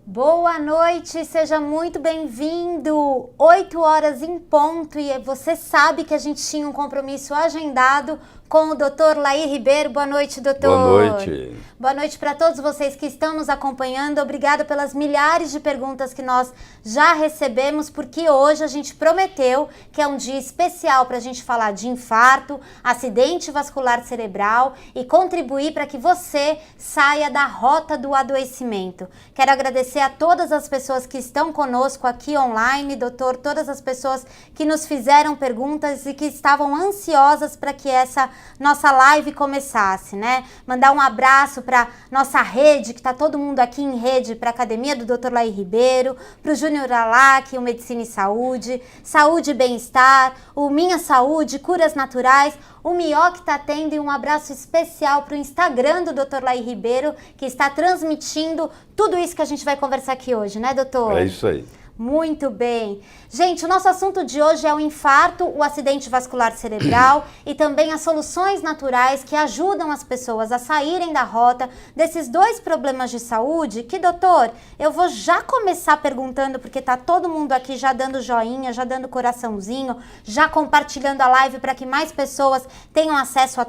Boa noite, seja muito bem-vindo. 8 horas em ponto e você sabe que a gente tinha um compromisso agendado com o Dr. Laí Ribeiro. Boa noite, doutor. Boa noite. Boa noite para todos vocês que estão nos acompanhando. Obrigada pelas milhares de perguntas que nós já recebemos, porque hoje a gente prometeu que é um dia especial para a gente falar de infarto, acidente vascular cerebral e contribuir para que você saia da rota do adoecimento. Quero agradecer a todas as pessoas que estão conosco aqui online, doutor, todas as pessoas que nos fizeram perguntas e que estavam ansiosas para que essa nossa live começasse, né? Mandar um abraço para nossa rede, que está todo mundo aqui em rede, para a Academia do Dr. Laí Ribeiro, para o Júnior Alac, o Medicina e Saúde, Saúde e Bem-Estar, o Minha Saúde, Curas Naturais, o Mioc está tendo um abraço especial para o Instagram do Dr. Laí Ribeiro, que está transmitindo tudo isso que a gente vai conversar aqui hoje, né, doutor? É isso aí. Muito bem. Gente, o nosso assunto de hoje é o infarto, o acidente vascular cerebral e também as soluções naturais que ajudam as pessoas a saírem da rota desses dois problemas de saúde que, doutor, eu vou já começar perguntando, porque tá todo mundo aqui já dando joinha, já dando coraçãozinho, já compartilhando a live para que mais pessoas tenham acesso a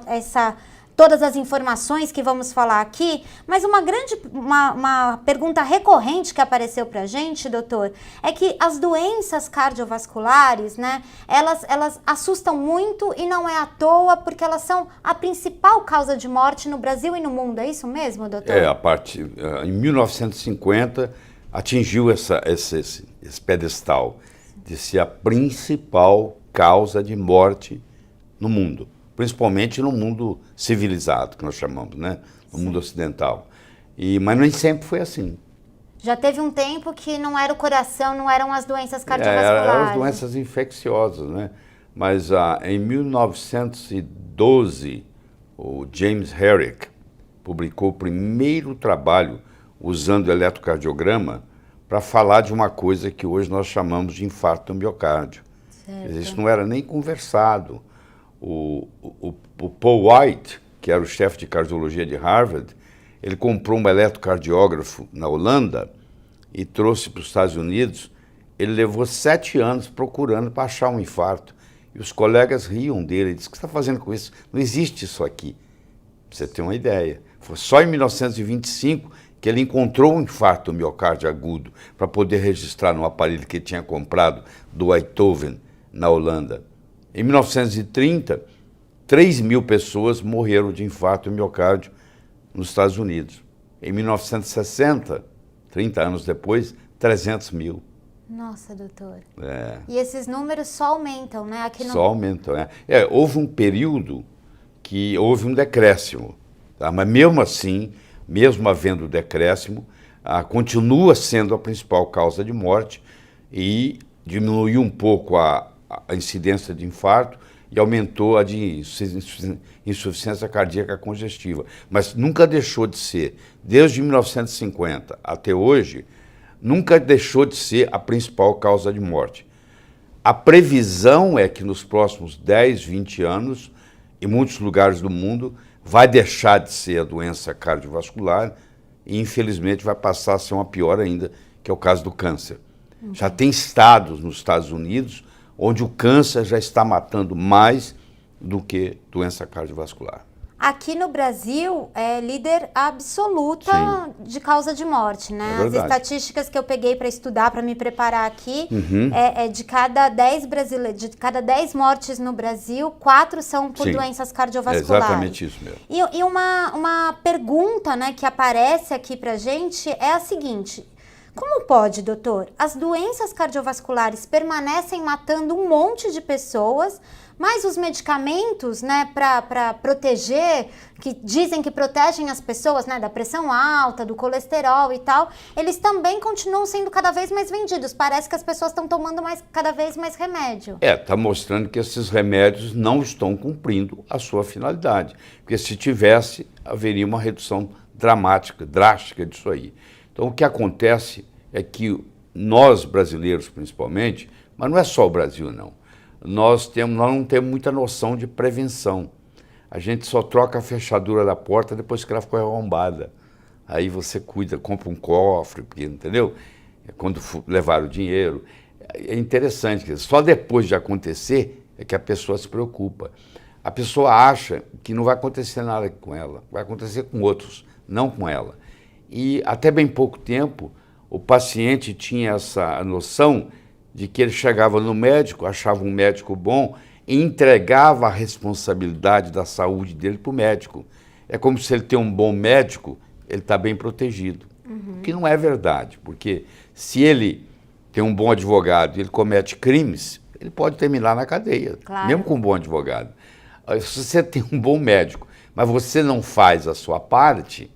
todas as informações que vamos falar aqui, mas uma pergunta recorrente que apareceu pra gente, doutor, é que as doenças cardiovasculares, né, elas assustam muito e não é à toa, porque elas são a principal causa de morte no Brasil e no mundo, é isso mesmo, doutor? Em 1950 atingiu esse pedestal de ser a principal causa de morte no mundo. Principalmente no mundo civilizado, que nós chamamos, né? No mundo ocidental. Mas nem sempre foi assim. Já teve um tempo que não era o coração, não eram as doenças cardiovasculares. Eram as doenças infecciosas, né? Mas em 1912, o James Herrick publicou o primeiro trabalho usando o eletrocardiograma para falar de uma coisa que hoje nós chamamos de infarto do miocárdio. Isso não era nem conversado. O Paul White, que era o chefe de cardiologia de Harvard, ele comprou um eletrocardiógrafo na Holanda e trouxe para os Estados Unidos. Ele levou 7 anos procurando para achar um infarto. E os colegas riam dele. Ele disse: o que você está fazendo com isso? Não existe isso aqui. Pra você ter uma ideia. Foi só em 1925 que ele encontrou um infarto do miocárdio agudo para poder registrar no aparelho que ele tinha comprado do Eindhoven, na Holanda. Em 1930, 3.000 pessoas morreram de infarto do miocárdio nos Estados Unidos. Em 1960, 30 anos depois, 300.000. Nossa, doutor. E esses números só aumentam, né? Só aumentam, houve um período que houve um decréscimo, tá? Mas mesmo assim, mesmo havendo decréscimo, continua sendo a principal causa de morte e diminuiu um pouco a incidência de infarto e aumentou a de insuficiência cardíaca congestiva. Mas nunca deixou de ser, desde 1950 até hoje, nunca deixou de ser a principal causa de morte. A previsão é que nos próximos 10, 20 anos, em muitos lugares do mundo, vai deixar de ser a doença cardiovascular e, infelizmente, vai passar a ser uma pior ainda, que é o caso do câncer. Já tem estados nos Estados Unidos onde o câncer já está matando mais do que doença cardiovascular. Aqui no Brasil é líder absoluta de causa de morte, né? As estatísticas que eu peguei para estudar, para me preparar aqui, de cada 10 mortes no Brasil, 4 são por doenças cardiovasculares. É exatamente isso mesmo. E uma pergunta, né, que aparece aqui para gente é a seguinte: como pode, doutor, as doenças cardiovasculares permanecem matando um monte de pessoas, mas os medicamentos, né, para proteger, que dizem que protegem as pessoas, né, da pressão alta, do colesterol e tal, eles também continuam sendo cada vez mais vendidos. Parece que as pessoas estão tomando cada vez mais remédio. Está mostrando que esses remédios não estão cumprindo a sua finalidade. Porque se tivesse, haveria uma redução dramática, drástica disso aí. Então, o que acontece é que nós, brasileiros principalmente, mas não é só o Brasil, não, nós não temos muita noção de prevenção. A gente só troca a fechadura da porta depois que ela ficou arrombada. Aí você cuida, compra um cofre, porque, entendeu? Quando levar o dinheiro. É interessante, que só depois de acontecer é que a pessoa se preocupa. A pessoa acha que não vai acontecer nada com ela, vai acontecer com outros, não com ela. E até bem pouco tempo, o paciente tinha essa noção de que ele chegava no médico, achava um médico bom e entregava a responsabilidade da saúde dele para o médico. É como se ele tem um bom médico, ele está bem protegido. O que não é verdade, porque se ele tem um bom advogado e ele comete crimes, ele pode terminar na cadeia, claro, mesmo com um bom advogado. Se você tem um bom médico, mas você não faz a sua parte,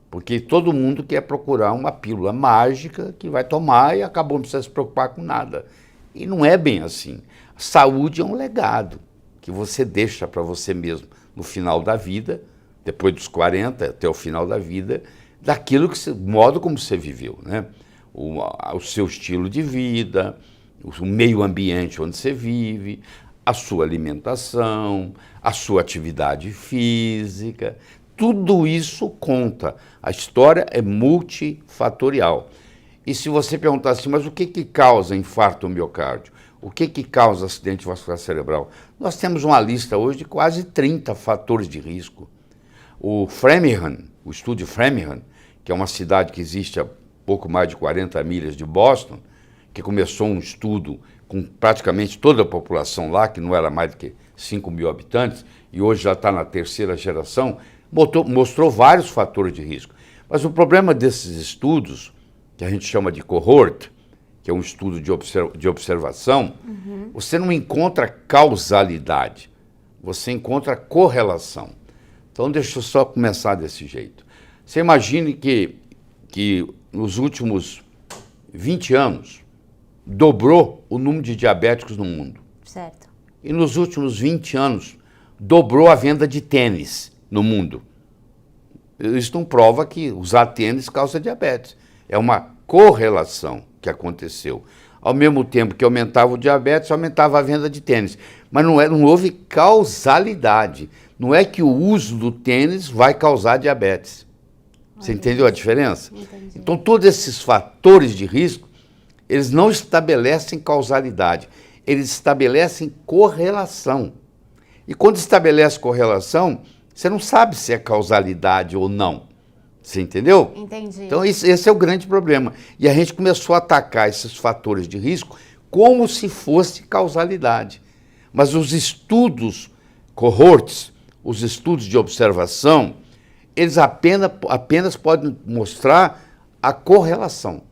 porque todo mundo quer procurar uma pílula mágica que vai tomar e acabou, não precisa se preocupar com nada. E não é bem assim. A saúde é um legado que você deixa para você mesmo no final da vida, depois dos 40 até o final da vida, daquilo que modo como você viveu, né? O seu estilo de vida, o meio ambiente onde você vive, a sua alimentação, a sua atividade física, tudo isso conta. A história é multifatorial. E se você perguntar assim, mas o que causa infarto ao miocárdio? O que causa acidente vascular cerebral? Nós temos uma lista hoje de quase 30 fatores de risco. O Framingham, o estúdio Framingham, que é uma cidade que existe há pouco mais de 40 milhas de Boston, que começou um estudo com praticamente toda a população lá, que não era mais do que 5 mil habitantes, e hoje já está na terceira geração, mostrou vários fatores de risco. Mas o problema desses estudos, que a gente chama de cohort, que é um estudo de observação, você não encontra causalidade, você encontra correlação. Então, deixa eu só começar desse jeito. Você imagine que nos últimos 20 anos, dobrou o número de diabéticos no mundo. Certo. E nos últimos 20 anos, dobrou a venda de tênis no mundo. Isso não prova que usar tênis causa diabetes. É uma correlação que aconteceu. Ao mesmo tempo que aumentava o diabetes, aumentava a venda de tênis. Mas não houve causalidade. Não é que o uso do tênis vai causar diabetes. Você entendeu a diferença? Entendi. Então, todos esses fatores de risco, eles não estabelecem causalidade, eles estabelecem correlação. E quando estabelece correlação, você não sabe se é causalidade ou não. Você entendeu? Entendi. Então, esse é o grande problema. E a gente começou a atacar esses fatores de risco como se fosse causalidade. Mas os estudos cohorts, os estudos de observação, eles apenas podem mostrar a correlação.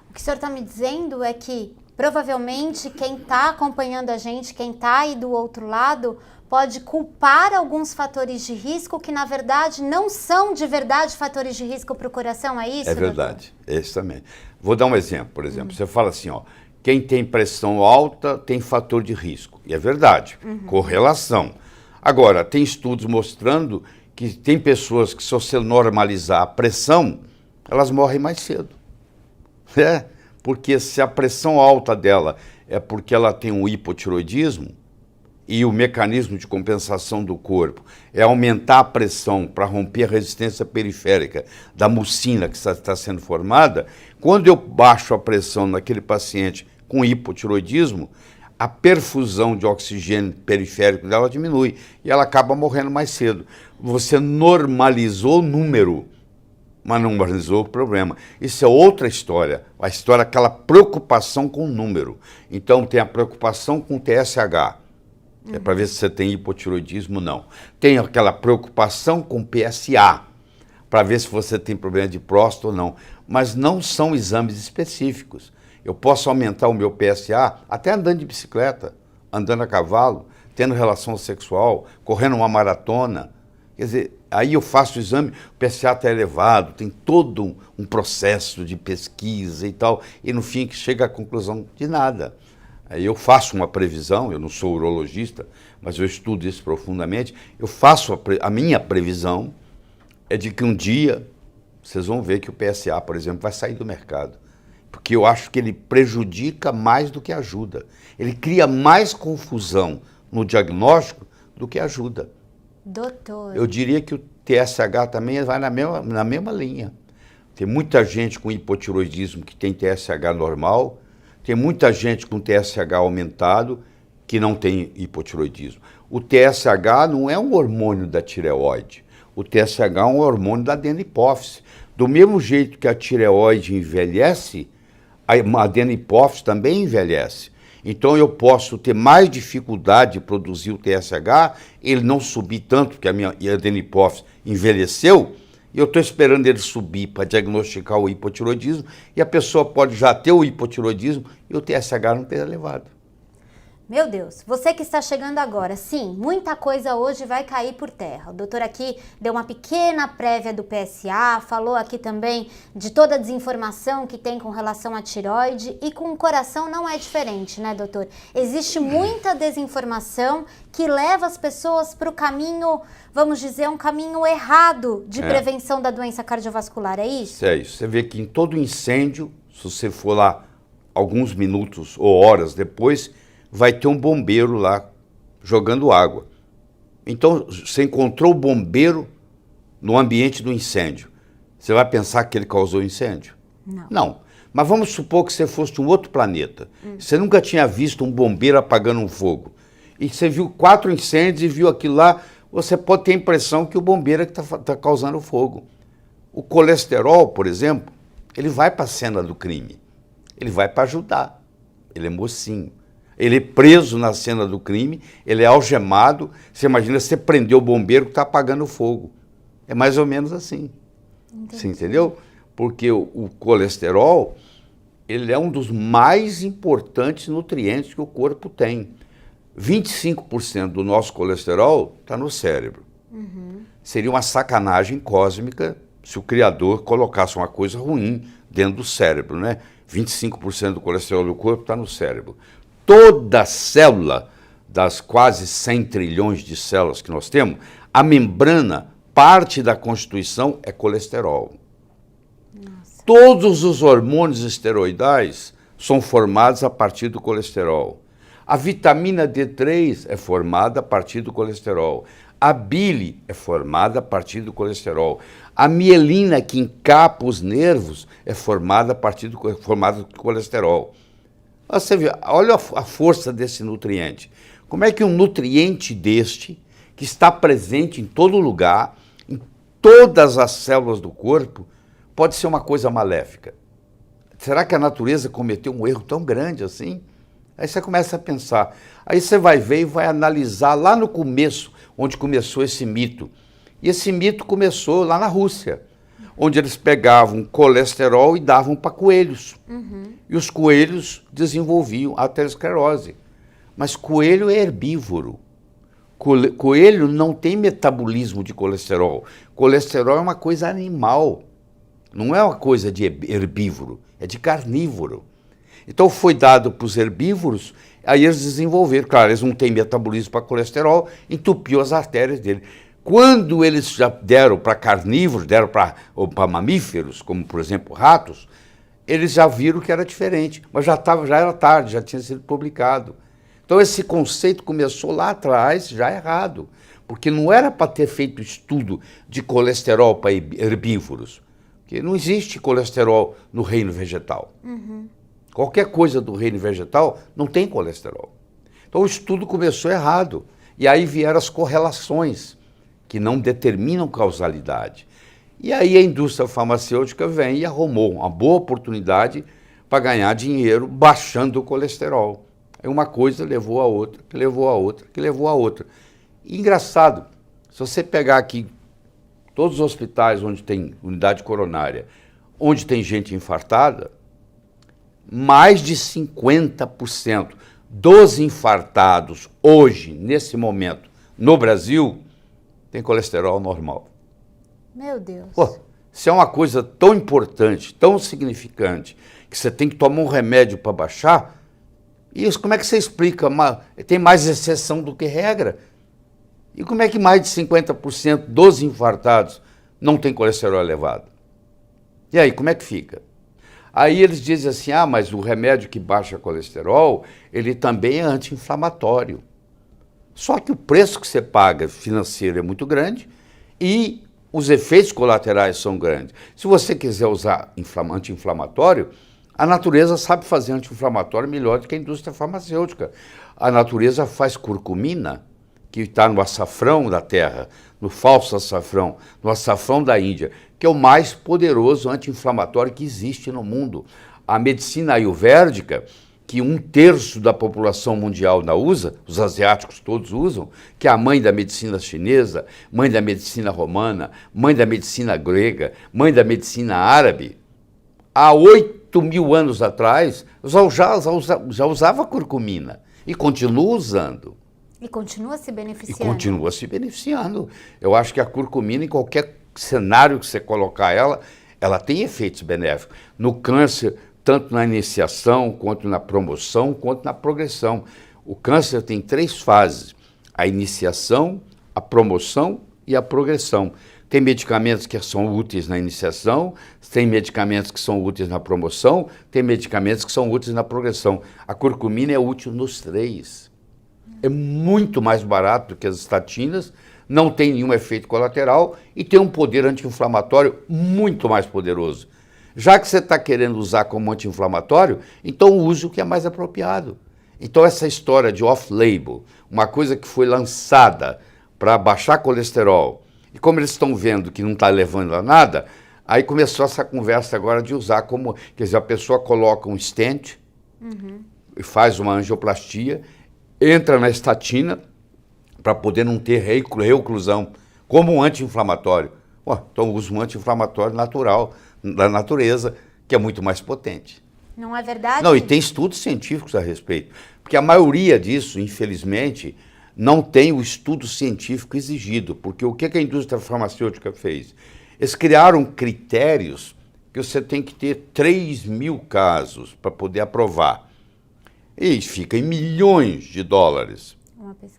O que o senhor está me dizendo é que, provavelmente, quem está acompanhando a gente, quem está aí do outro lado, pode culpar alguns fatores de risco que, na verdade, não são de verdade fatores de risco para o coração, é isso? É verdade, é isso também. Vou dar um exemplo, por exemplo. Você fala assim, ó, quem tem pressão alta tem fator de risco. E é verdade, correlação. Agora, tem estudos mostrando que tem pessoas que, se você normalizar a pressão, elas morrem mais cedo. Porque se a pressão alta dela é porque ela tem um hipotiroidismo e o mecanismo de compensação do corpo é aumentar a pressão para romper a resistência periférica da mucina que está sendo formada, quando eu baixo a pressão naquele paciente com hipotiroidismo, a perfusão de oxigênio periférico dela diminui e ela acaba morrendo mais cedo. Você normalizou o número, mas não normalizou o problema. Isso é outra história, a história é aquela preocupação com o número. Então tem a preocupação com o TSH, é para ver se você tem hipotiroidismo ou não. Tem aquela preocupação com o PSA, para ver se você tem problema de próstata ou não. Mas não são exames específicos. Eu posso aumentar o meu PSA até andando de bicicleta, andando a cavalo, tendo relação sexual, correndo uma maratona. Quer dizer, aí eu faço o exame, o PSA está elevado, tem todo um processo de pesquisa e tal, e no fim que chega à conclusão de nada. Aí eu faço uma previsão, eu não sou urologista, mas eu estudo isso profundamente, eu faço a minha previsão é de que um dia vocês vão ver que o PSA, por exemplo, vai sair do mercado. Porque eu acho que ele prejudica mais do que ajuda. Ele cria mais confusão no diagnóstico do que ajuda. Doutor. Eu diria que o TSH também vai na mesma linha. Tem muita gente com hipotiroidismo que tem TSH normal, tem muita gente com TSH aumentado que não tem hipotiroidismo. O TSH não é um hormônio da tireoide. O TSH é um hormônio da adenohipófise. Do mesmo jeito que a tireoide envelhece, a adenohipófise também envelhece. Então eu posso ter mais dificuldade de produzir o TSH, ele não subir tanto, porque a minha adenohipófise envelheceu, e eu estou esperando ele subir para diagnosticar o hipotiroidismo, e a pessoa pode já ter o hipotiroidismo e o TSH não ter elevado. Meu Deus, você que está chegando agora, sim, muita coisa hoje vai cair por terra. O doutor aqui deu uma pequena prévia do PSA, falou aqui também de toda a desinformação que tem com relação à tireoide, e com o coração não é diferente, né, doutor? Existe muita desinformação que leva as pessoas para o caminho, vamos dizer, um caminho errado de prevenção da doença cardiovascular, é isso? É isso. Você vê que em todo incêndio, se você for lá alguns minutos ou horas depois, vai ter um bombeiro lá jogando água. Então, você encontrou o bombeiro no ambiente do incêndio. Você vai pensar que ele causou incêndio? Não. Não. Mas vamos supor que você fosse de um outro planeta. Você nunca tinha visto um bombeiro apagando um fogo. E você viu 4 incêndios e viu aquilo lá, você pode ter a impressão que o bombeiro é que está causando o fogo. O colesterol, por exemplo, ele vai para a cena do crime. Ele vai para ajudar. Ele é mocinho. Ele é preso na cena do crime, ele é algemado. Você imagina, você prendeu o bombeiro que está apagando o fogo. É mais ou menos assim. Entendi. Você entendeu? Porque o colesterol, ele é um dos mais importantes nutrientes que o corpo tem. 25% do nosso colesterol está no cérebro. Seria uma sacanagem cósmica se o Criador colocasse uma coisa ruim dentro do cérebro, né? 25% do colesterol do corpo está no cérebro. Toda célula, das quase 100 trilhões de células que nós temos, a membrana, parte da constituição é colesterol. Nossa. Todos os hormônios esteroidais são formados a partir do colesterol. A vitamina D3 é formada a partir do colesterol. A bile é formada a partir do colesterol. A mielina, que encapa os nervos, é formada a partir do colesterol. Você vê, olha a força desse nutriente. Como é que um nutriente deste, que está presente em todo lugar, em todas as células do corpo, pode ser uma coisa maléfica? Será que a natureza cometeu um erro tão grande assim? Aí você começa a pensar. Aí você vai ver e vai analisar lá no começo, onde começou esse mito. E esse mito começou lá na Rússia, onde eles pegavam colesterol e davam para coelhos. E os coelhos desenvolviam aterosclerose. Mas coelho é herbívoro. Coelho não tem metabolismo de colesterol. Colesterol é uma coisa animal. Não é uma coisa de herbívoro, é de carnívoro. Então foi dado para os herbívoros, aí eles desenvolveram. Claro, eles não têm metabolismo para colesterol, entupiu as artérias dele. Quando eles já deram para carnívoros, deram para mamíferos, como por exemplo ratos, eles já viram que era diferente, mas já era tarde, já tinha sido publicado. Então esse conceito começou lá atrás, já errado, porque não era para ter feito estudo de colesterol para herbívoros, porque não existe colesterol no reino vegetal. Qualquer coisa do reino vegetal não tem colesterol. Então o estudo começou errado, e aí vieram as correlações, que não determinam causalidade. E aí a indústria farmacêutica vem e arrumou uma boa oportunidade para ganhar dinheiro baixando o colesterol. Aí uma coisa levou a outra, que levou a outra, que levou a outra. E engraçado, se você pegar aqui todos os hospitais onde tem unidade coronária, onde tem gente infartada, mais de 50% dos infartados hoje, nesse momento, no Brasil, tem colesterol normal. Meu Deus. Pô, se é uma coisa tão importante, tão significante, que você tem que tomar um remédio para baixar, isso como é que você explica? Tem mais exceção do que regra. E como é que mais de 50% dos infartados não tem colesterol elevado? E aí, como é que fica? Aí eles dizem assim, mas o remédio que baixa colesterol, ele também é anti-inflamatório. Só que o preço que você paga financeiro é muito grande e os efeitos colaterais são grandes. Se você quiser usar anti-inflamatório, a natureza sabe fazer anti-inflamatório melhor do que a indústria farmacêutica. A natureza faz curcumina, que está no açafrão da terra, no falso açafrão, no açafrão da Índia, que é o mais poderoso anti-inflamatório que existe no mundo. A medicina ayurvédica, que 1/3 da população mundial não usa, os asiáticos todos usam, que é a mãe da medicina chinesa, mãe da medicina romana, mãe da medicina grega, mãe da medicina árabe, há 8.000 anos atrás, já usava curcumina e continua usando. E continua se beneficiando. E continua se beneficiando. Eu acho que a curcumina, em qualquer cenário que você colocar ela tem efeitos benéficos. No câncer, tanto na iniciação, quanto na promoção, quanto na progressão. O câncer tem 3 fases: a iniciação, a promoção e a progressão. Tem medicamentos que são úteis na iniciação, tem medicamentos que são úteis na promoção, tem medicamentos que são úteis na progressão. A curcumina é útil nos 3. É muito mais barato do que as estatinas, não tem nenhum efeito colateral e tem um poder anti-inflamatório muito mais poderoso. Já que você está querendo usar como anti-inflamatório, então use o que é mais apropriado. Então essa história de off-label, uma coisa que foi lançada para baixar colesterol, e como eles estão vendo que não está levando a nada, aí começou essa conversa agora de usar como, quer dizer, a pessoa coloca um stent e faz uma angioplastia, entra na estatina para poder não ter reoclusão, como um anti-inflamatório. Então usa um anti-inflamatório natural, da natureza, que é muito mais potente. Não é verdade? Não, e tem estudos científicos a respeito. Porque a maioria disso, infelizmente, não tem o estudo científico exigido. Porque o que a indústria farmacêutica fez? Eles criaram critérios que você tem que ter 3.000 casos para poder aprovar. E fica em milhões de dólares.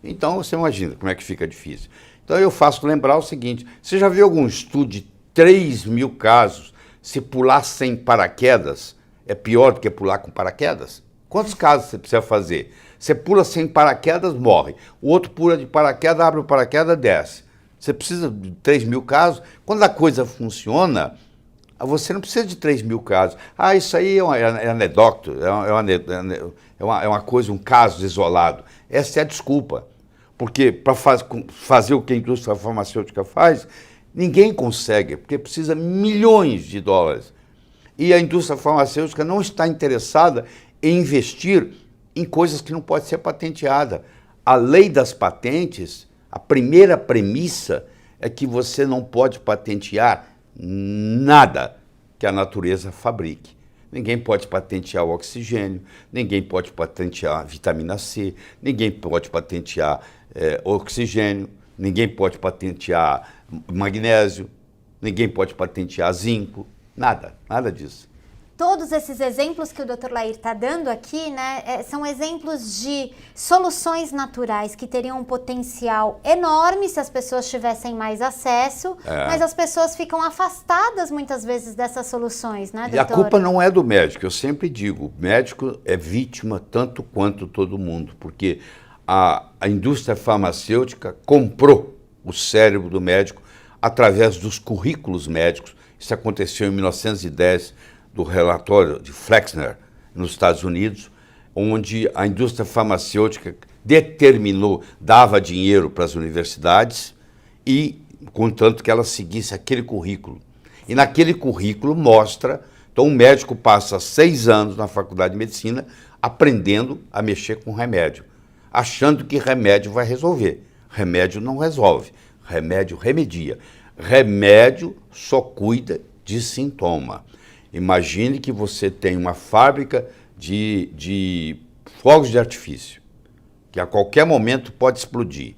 Então, você imagina como é que fica difícil. Então, eu faço lembrar o seguinte: você já viu algum estudo de 3.000 casos, se pular sem paraquedas, é pior do que pular com paraquedas? Quantos casos você precisa fazer? Você pula sem paraquedas, morre. O outro pula de paraquedas, abre o paraquedas, desce. Você precisa de 3.000 casos. Quando a coisa funciona, você não precisa de 3.000 casos. Isso aí é anedótico, é uma coisa, um caso isolado. Essa é a desculpa. Porque para fazer o que a indústria farmacêutica faz, ninguém consegue, porque precisa milhões de dólares. E a indústria farmacêutica não está interessada em investir em coisas que não podem ser patenteadas. A lei das patentes, a primeira premissa é que você não pode patentear nada que a natureza fabrique. Ninguém pode patentear o oxigênio, ninguém pode patentear a vitamina C, ninguém pode patentear oxigênio, ninguém pode patentear magnésio, ninguém pode patentear zinco, nada disso. Todos esses exemplos que o Dr. Lair está dando aqui, né, são exemplos de soluções naturais que teriam um potencial enorme se as pessoas tivessem mais acesso, mas as pessoas ficam afastadas muitas vezes dessas soluções, né, doutor? E a culpa não é do médico, eu sempre digo, o médico é vítima tanto quanto todo mundo, porque a indústria farmacêutica comprou o cérebro do médico através dos currículos médicos. Isso aconteceu em 1910, do relatório de Flexner, nos Estados Unidos, onde a indústria farmacêutica determinou, dava dinheiro para as universidades e, contanto que ela seguisse aquele currículo. E naquele currículo mostra, então um médico passa 6 anos na faculdade de medicina aprendendo a mexer com remédio, achando que remédio vai resolver. Remédio não resolve, remédio remedia. Remédio só cuida de sintoma. Imagine que você tem uma fábrica de fogos de artifício, que a qualquer momento pode explodir.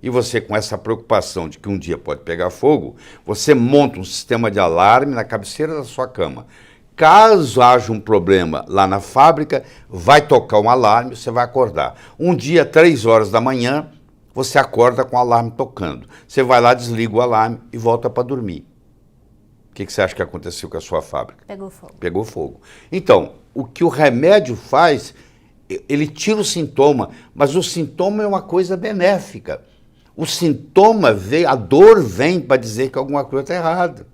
E você, com essa preocupação de que um dia pode pegar fogo, você monta um sistema de alarme na cabeceira da sua cama. Caso haja um problema lá na fábrica, vai tocar um alarme, você vai acordar. Um dia, 3 horas da manhã, você acorda com o alarme tocando. Você vai lá, desliga o alarme e volta para dormir. O que você acha que aconteceu com a sua fábrica? Pegou fogo. Pegou fogo. Então, o que o remédio faz, ele tira o sintoma, mas o sintoma é uma coisa benéfica. O sintoma vem, a dor vem para dizer que alguma coisa está errada.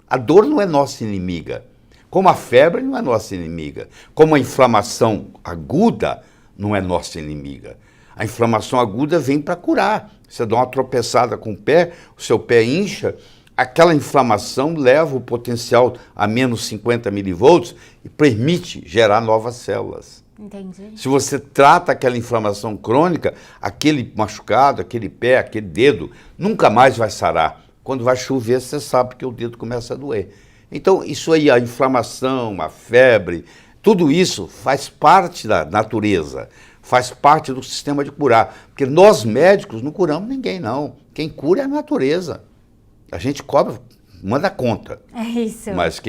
A dor não é nossa inimiga. Como a febre não é nossa inimiga. Como a inflamação aguda não é nossa inimiga. A inflamação aguda vem para curar. Você dá uma tropeçada com o pé, o seu pé incha, aquela inflamação leva o potencial a menos 50 milivolts e permite gerar novas células. Entendi. Se você trata aquela inflamação crônica, aquele machucado, aquele pé, aquele dedo, nunca mais vai sarar. Quando vai chover, você sabe que o dedo começa a doer. Então, isso aí, a inflamação, a febre, tudo isso faz parte da natureza, faz parte do sistema de curar. Porque nós médicos não curamos ninguém, não. Quem cura é a natureza. A gente cobra, manda conta. É isso. Mas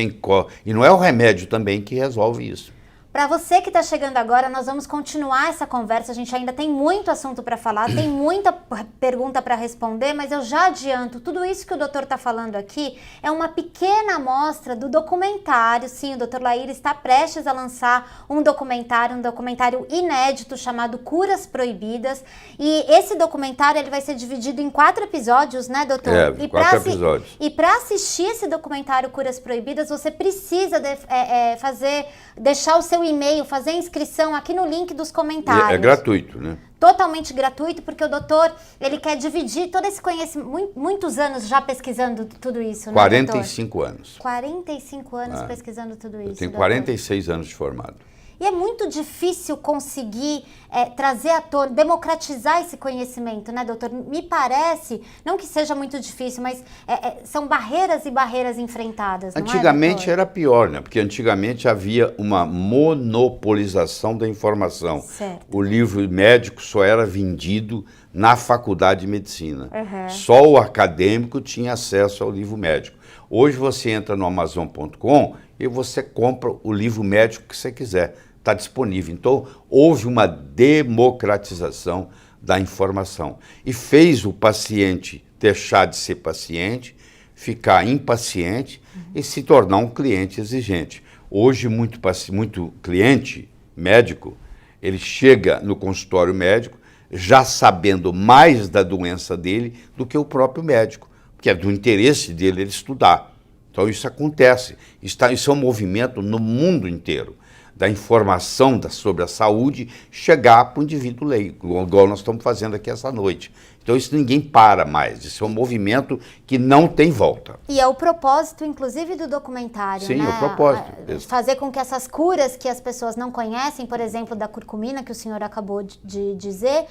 e não é o remédio também que resolve isso. Para você que está chegando agora, nós vamos continuar essa conversa. A gente ainda tem muito assunto para falar, tem muita pergunta para responder, mas eu já adianto, tudo isso que o doutor está falando aqui é uma pequena amostra do documentário. Sim, o doutor Laíra está prestes a lançar um documentário inédito chamado Curas Proibidas. E esse documentário ele vai ser dividido em 4 episódios, né, doutor? E 4 episódios. E para assistir esse documentário Curas Proibidas, você precisa deixar o seu e-mail, fazer a inscrição aqui no link dos comentários. É gratuito, né? Totalmente gratuito, porque o doutor, ele quer dividir todo esse conhecimento, muitos anos já pesquisando tudo isso, né, 45 doutor? anos. 45 anos pesquisando tudo isso, Eu tenho doutor. 46 anos de formado. E é muito difícil conseguir trazer à tona, democratizar esse conhecimento, né, doutor? Me parece, não que seja muito difícil, mas são barreiras e barreiras enfrentadas, não Antigamente é, era pior, né? Porque antigamente havia uma monopolização da informação. Certo. O livro médico só era vendido na faculdade de medicina. Uhum. Só o acadêmico tinha acesso ao livro médico. Hoje você entra no Amazon.com e você compra o livro médico que você quiser. Está disponível. Então, houve uma democratização da informação e fez o paciente deixar de ser paciente, ficar impaciente e se tornar um cliente exigente. Hoje, muito cliente médico, ele chega no consultório médico já sabendo mais da doença dele do que o próprio médico, porque é do interesse dele ele estudar. Então, isso acontece. Isso é um movimento no mundo inteiro, da informação sobre a saúde chegar para o indivíduo leigo, igual nós estamos fazendo aqui essa noite. Então isso ninguém para mais, isso é um movimento que não tem volta. E é o propósito, inclusive, do documentário, Sim, né? é o propósito. Fazer com que essas curas que as pessoas não conhecem, por exemplo, da curcumina, que o senhor acabou de dizer,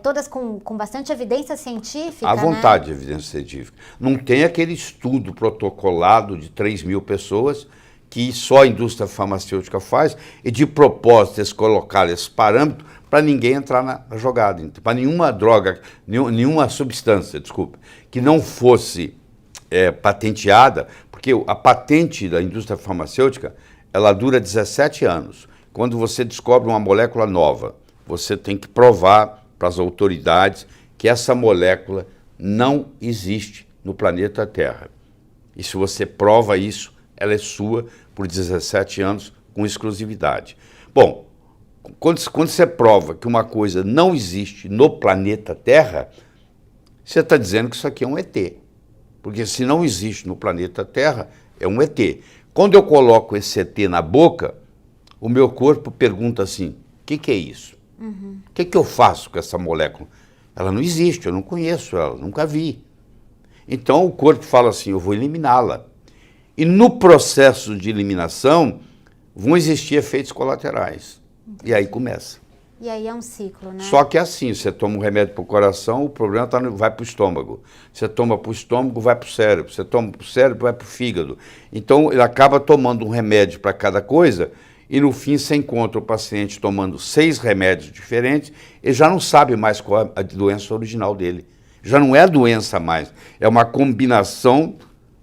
todas com bastante evidência científica, À vontade, né? de evidência científica. Não tem aquele estudo protocolado de 3.000 pessoas que só a indústria farmacêutica faz, e de propósito eles colocaram esse parâmetro para ninguém entrar na jogada, para nenhuma droga, nenhuma substância, desculpa, que não fosse patenteada, porque a patente da indústria farmacêutica, ela dura 17 anos. Quando você descobre uma molécula nova, você tem que provar para as autoridades que essa molécula não existe no planeta Terra. E se você prova isso, ela é sua por 17 anos com exclusividade. Bom, quando você prova que uma coisa não existe no planeta Terra, você está dizendo que isso aqui é um ET. Porque se não existe no planeta Terra, é um ET. Quando eu coloco esse ET na boca, o meu corpo pergunta assim, o que é isso? O que eu faço com essa molécula? Ela não existe, eu não conheço ela, nunca vi. Então o corpo fala assim, eu vou eliminá-la. E no processo de eliminação, vão existir efeitos colaterais. Entendi. E aí começa. E aí é um ciclo, né? Só que é assim, você toma um remédio para o coração, o problema vai para o estômago. Você toma para o estômago, vai para o cérebro. Você toma para o cérebro, vai para o fígado. Então, ele acaba tomando um remédio para cada coisa e, no fim, você encontra o paciente tomando 6 remédios diferentes, ele já não sabe mais qual é a doença original dele. Já não é a doença mais, é uma combinação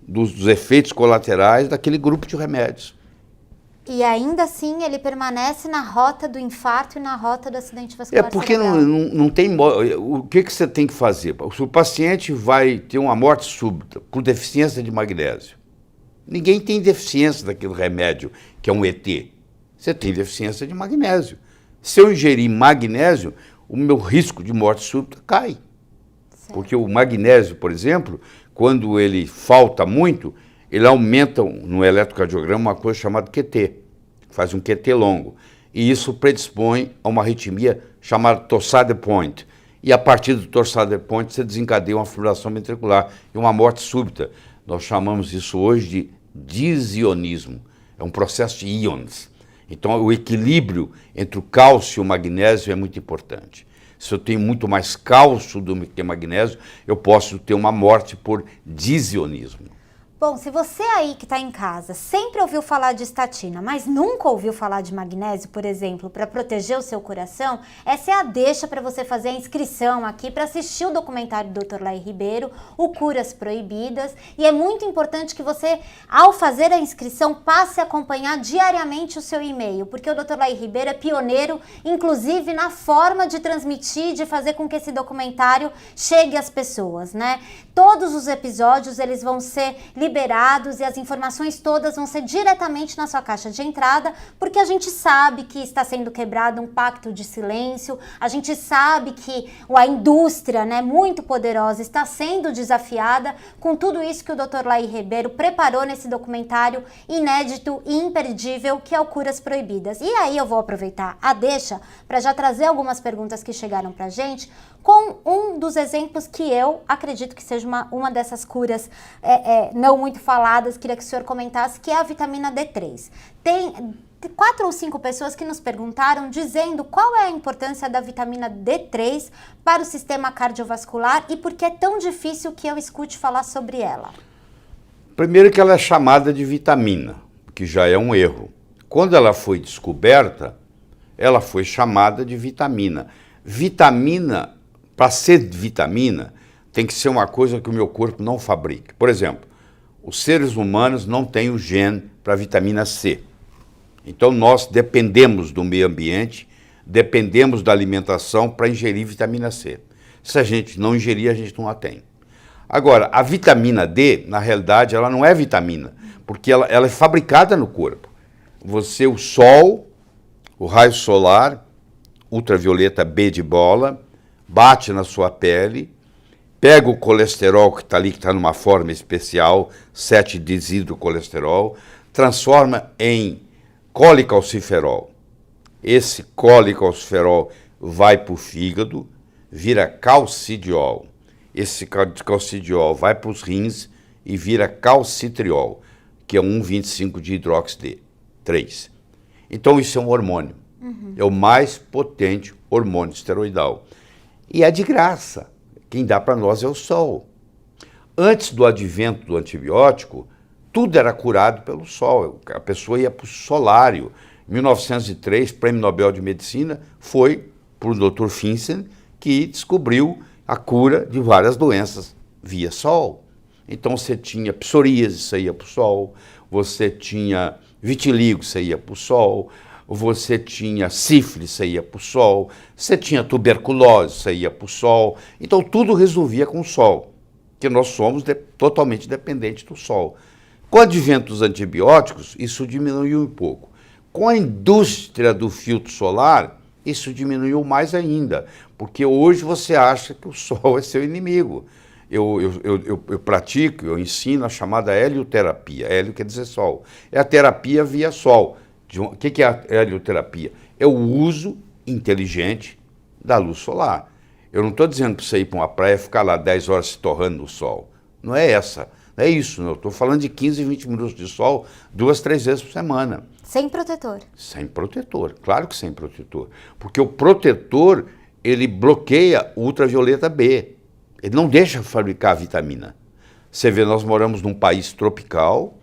dos efeitos colaterais daquele grupo de remédios. E ainda assim ele permanece na rota do infarto e na rota do acidente vascular porque cerebral. não tem... O que você tem que fazer? Se o paciente vai ter uma morte súbita por deficiência de magnésio, ninguém tem deficiência daquele remédio que é um ET. Você tem deficiência de magnésio. Se eu ingerir magnésio, o meu risco de morte súbita cai. Porque o magnésio, por exemplo, quando ele falta muito, ele aumenta no eletrocardiograma uma coisa chamada QT, faz um QT longo. E isso predispõe a uma arritmia chamada torsade point. E a partir do torsade point você desencadeia uma fibrilação ventricular e uma morte súbita. Nós chamamos isso hoje de disionismo. É um processo de íons. Então o equilíbrio entre o cálcio e o magnésio é muito importante. Se eu tenho muito mais cálcio do que magnésio, eu posso ter uma morte por disionismo. Bom, se você aí que está em casa sempre ouviu falar de estatina, mas nunca ouviu falar de magnésio, por exemplo, para proteger o seu coração, essa é a deixa para você fazer a inscrição aqui para assistir o documentário do Dr. Laí Ribeiro, o Curas Proibidas. E é muito importante que você, ao fazer a inscrição, passe a acompanhar diariamente o seu e-mail, porque o Dr. Laí Ribeiro é pioneiro, inclusive na forma de transmitir, de fazer com que esse documentário chegue às pessoas, né? Todos os episódios, eles vão ser liberados e as informações todas vão ser diretamente na sua caixa de entrada, porque a gente sabe que está sendo quebrado um pacto de silêncio, a gente sabe que a indústria, né, muito poderosa, está sendo desafiada com tudo isso que o Dr. Laí Ribeiro preparou nesse documentário inédito e imperdível, que é o Curas Proibidas. E aí eu vou aproveitar a deixa para já trazer algumas perguntas que chegaram pra gente, com um dos exemplos que eu acredito que seja uma dessas curas não muito faladas, queria que o senhor comentasse, que é a vitamina D3. Tem 4 ou 5 pessoas que nos perguntaram, dizendo qual é a importância da vitamina D3 para o sistema cardiovascular e por que é tão difícil que eu escute falar sobre ela. Primeiro que ela é chamada de vitamina, que já é um erro. Quando ela foi descoberta, ela foi chamada de vitamina. Vitamina, para ser vitamina, tem que ser uma coisa que o meu corpo não fabrica. Por exemplo, os seres humanos não têm o gene para vitamina C. Então nós dependemos do meio ambiente, dependemos da alimentação para ingerir vitamina C. Se a gente não ingerir, a gente não a tem. Agora, a vitamina D, na realidade, ela não é vitamina, porque ela é fabricada no corpo. O sol, o raio solar, ultravioleta B de bola, bate na sua pele, pega o colesterol que está ali, que está numa forma especial, 7-desidrocolesterol, transforma em colecalciferol. Esse colecalciferol vai para o fígado, vira calcidiol. Esse calcidiol vai para os rins e vira calcitriol, que é 1,25 de hidróxido 3. Então isso é um hormônio. É o mais potente hormônio esteroidal. E é de graça. Quem dá para nós é o sol. Antes do advento do antibiótico, tudo era curado pelo sol. A pessoa ia para o solário. Em 1903, Prêmio Nobel de Medicina foi para o Dr. Finsen, que descobriu a cura de várias doenças via sol. Então você tinha psoríase, você ia para o sol. Você tinha vitiligo, você ia para o sol. Você tinha sífilis, você ia para o sol, você tinha tuberculose, você ia para o sol. Então tudo resolvia com o sol, que nós somos totalmente dependentes do sol. Com o advento dos antibióticos, isso diminuiu um pouco. Com a indústria do filtro solar, isso diminuiu mais ainda, porque hoje você acha que o sol é seu inimigo. Eu pratico, eu ensino a chamada helioterapia. Hélio quer dizer sol. É a terapia via sol. O que é a helioterapia? É o uso inteligente da luz solar. Eu não estou dizendo para você ir para uma praia e ficar lá 10 horas se torrando no sol. Não é essa. Não é isso. Eu estou falando de 15, 20 minutos de sol 2, 3 vezes por semana. Sem protetor. Sem protetor. Claro que sem protetor. Porque o protetor, ele bloqueia o ultravioleta B. Ele não deixa fabricar a vitamina. Você vê, nós moramos num país tropical,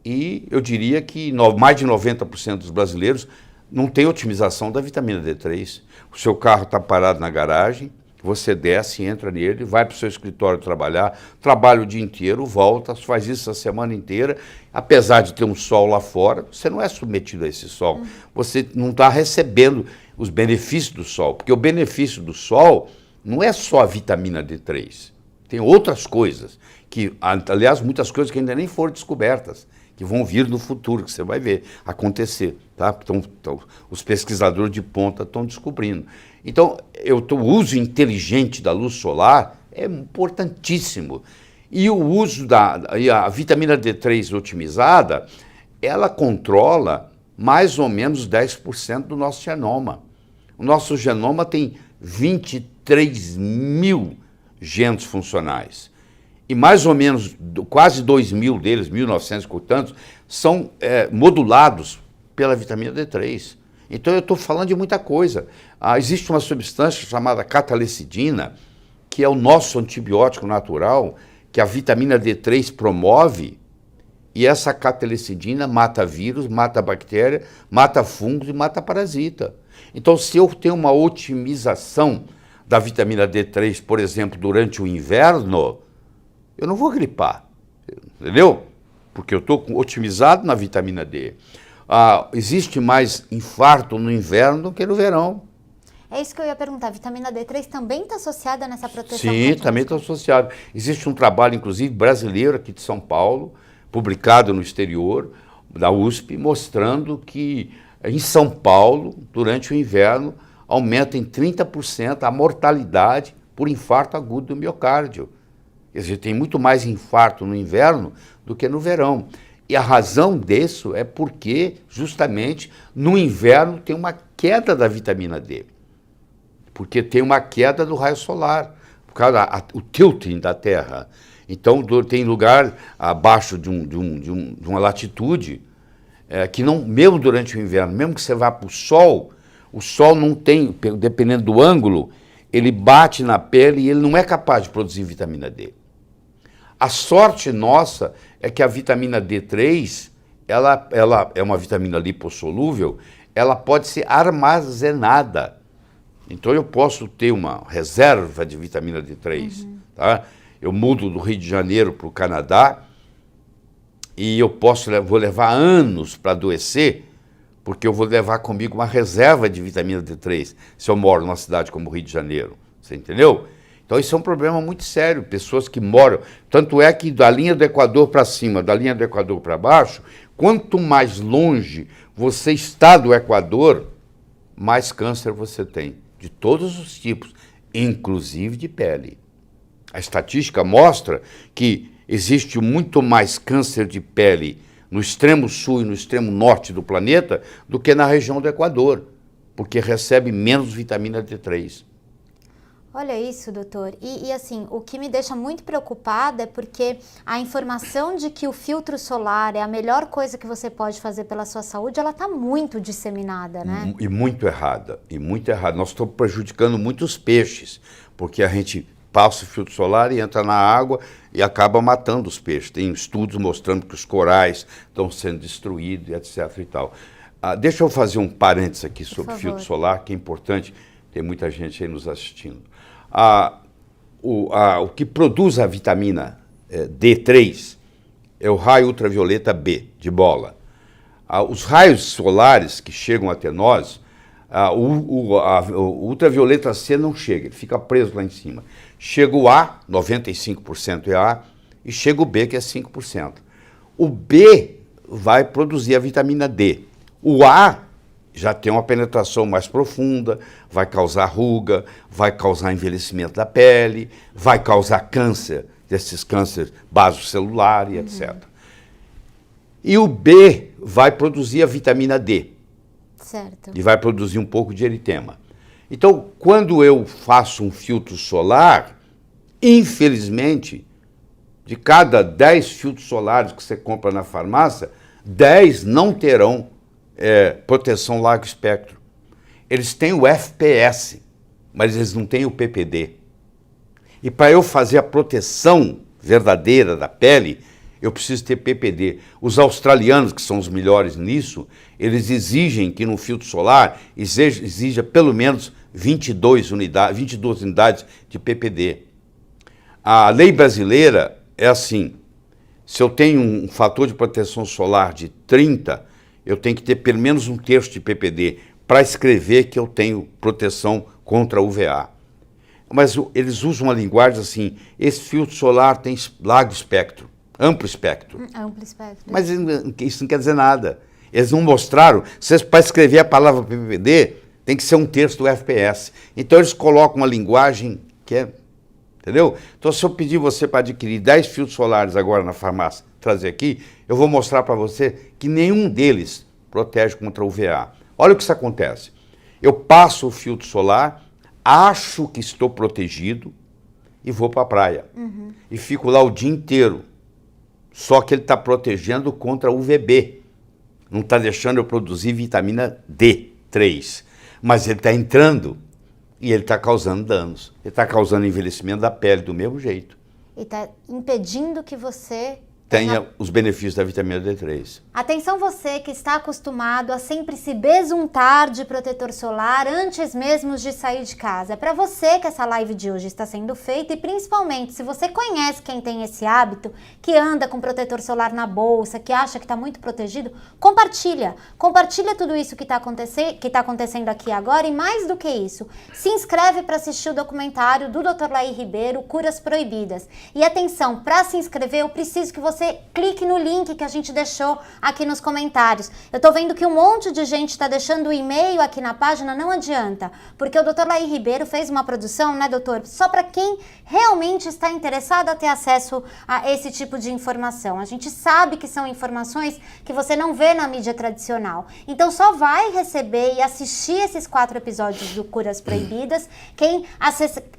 e eu diria que mais de 90% dos brasileiros não tem otimização da vitamina D3. O seu carro está parado na garagem, você desce, entra nele, vai para o seu escritório trabalhar, trabalha o dia inteiro, volta, faz isso a semana inteira. Apesar de ter um sol lá fora, você não é submetido a esse sol. Você não está recebendo os benefícios do sol, porque o benefício do sol não é só a vitamina D3. Tem outras coisas, aliás, muitas coisas que ainda nem foram descobertas, que vão vir no futuro, que você vai ver acontecer. Tá? Então, os pesquisadores de ponta estão descobrindo. Então, o uso inteligente da luz solar é importantíssimo. E o uso a vitamina D3 otimizada, ela controla mais ou menos 10% do nosso genoma. O nosso genoma tem 23 mil genes funcionais. E mais ou menos, quase 2 mil deles, 1.900 e tantos, são modulados pela vitamina D3. Então eu estou falando de muita coisa. Existe uma substância chamada catalecidina, que é o nosso antibiótico natural, que a vitamina D3 promove, e essa catalecidina mata vírus, mata bactéria, mata fungos e mata parasita. Então, se eu tenho uma otimização da vitamina D3, por exemplo, durante o inverno, eu não vou gripar, entendeu? Porque eu estou otimizado na vitamina D. Existe mais infarto no inverno do que no verão. É isso que eu ia perguntar, a vitamina D3 também está associada nessa proteção? Sim, também está associada. Existe um trabalho, inclusive, brasileiro aqui de São Paulo, publicado no exterior, da USP, mostrando que em São Paulo, durante o inverno, aumenta em 30% a mortalidade por infarto agudo do miocárdio. Quer dizer, tem muito mais infarto no inverno do que no verão. E a razão disso é porque, justamente, no inverno tem uma queda da vitamina D. Porque tem uma queda do raio solar, por causa do tilting da Terra. Então, tem lugar abaixo de uma latitude que não, mesmo durante o inverno, mesmo que você vá para o sol não tem, dependendo do ângulo, ele bate na pele e ele não é capaz de produzir vitamina D. A sorte nossa é que a vitamina D3, ela é uma vitamina lipossolúvel, ela pode ser armazenada. Então eu posso ter uma reserva de vitamina D3. Tá? Eu mudo do Rio de Janeiro para o Canadá e vou levar anos para adoecer, porque eu vou levar comigo uma reserva de vitamina D3, se eu moro numa cidade como o Rio de Janeiro. Você entendeu? Então isso é um problema muito sério, pessoas que moram... Tanto é que da linha do Equador para cima, da linha do Equador para baixo, quanto mais longe você está do Equador, mais câncer você tem, de todos os tipos, inclusive de pele. A estatística mostra que existe muito mais câncer de pele no extremo sul e no extremo norte do planeta do que na região do Equador, porque recebe menos vitamina D3. Olha isso, doutor. E assim, o que me deixa muito preocupada é porque a informação de que o filtro solar é a melhor coisa que você pode fazer pela sua saúde, ela está muito disseminada, né? E muito errada, e muito errada. Nós estamos prejudicando muitos peixes, porque a gente passa o filtro solar e entra na água e acaba matando os peixes. Tem estudos mostrando que os corais estão sendo destruídos, etc. e tal. Deixa eu fazer um parênteses aqui sobre o filtro solar, que é importante, tem muita gente aí nos assistindo. O que produz a vitamina D3 é o raio ultravioleta B, de bola. Os raios solares que chegam até nós, o ultravioleta C não chega, ele fica preso lá em cima. Chega o A, 95% é A, e chega o B, que é 5%. O B vai produzir a vitamina D. O A já tem uma penetração mais profunda, vai causar ruga, vai causar envelhecimento da pele, vai causar câncer, desses cânceres basocelular e etc. E o B vai produzir a vitamina D. Certo. E vai produzir um pouco de eritema. Então, quando eu faço um filtro solar, infelizmente, de cada 10 filtros solares que você compra na farmácia, 10 não terão proteção largo espectro. Eles têm o FPS, mas eles não têm o PPD. E para eu fazer a proteção verdadeira da pele, eu preciso ter PPD. Os australianos, que são os melhores nisso, eles exigem que no filtro solar exija pelo menos 22 unidades de PPD. A lei brasileira é assim, se eu tenho um fator de proteção solar de 30, eu tenho que ter pelo menos 1/3 de PPD para escrever que eu tenho proteção contra UVA. Mas eles usam uma linguagem assim, esse filtro solar tem largo espectro, amplo espectro. Amplo espectro. Mas isso não quer dizer nada. Eles não mostraram, para escrever a palavra PPD, tem que ser 1/3 do FPS. Então eles colocam uma linguagem que é Entendeu? Então, se eu pedir você para adquirir 10 filtros solares agora na farmácia, trazer aqui, eu vou mostrar para você que nenhum deles protege contra o UVA. Olha o que isso acontece. Eu passo o filtro solar, acho que estou protegido e vou para a praia. E fico lá o dia inteiro. Só que ele está protegendo contra o UVB. Não está deixando eu produzir vitamina D3. Mas ele está entrando e ele está causando danos. Ele está causando envelhecimento da pele do mesmo jeito. E está impedindo que você tenha os benefícios da vitamina D3. Atenção você que está acostumado a sempre se besuntar de protetor solar antes mesmo de sair de casa. É para você que essa live de hoje está sendo feita e principalmente se você conhece quem tem esse hábito, que anda com protetor solar na bolsa, que acha que está muito protegido, compartilha. Compartilha tudo isso que está acontecendo aqui agora e mais do que isso, se inscreve para assistir o documentário do Dr. Laí Ribeiro, Curas Proibidas. E atenção, para se inscrever eu preciso que você clique no link que a gente deixou aqui nos comentários. Eu tô vendo que um monte de gente está deixando o e-mail aqui na página, não adianta, porque o Dr. Laí Ribeiro fez uma produção, né, doutor? Só para quem realmente está interessado a ter acesso a esse tipo de informação. A gente sabe que são informações que você não vê na mídia tradicional. Então só vai receber e assistir esses 4 episódios do Curas Proibidas quem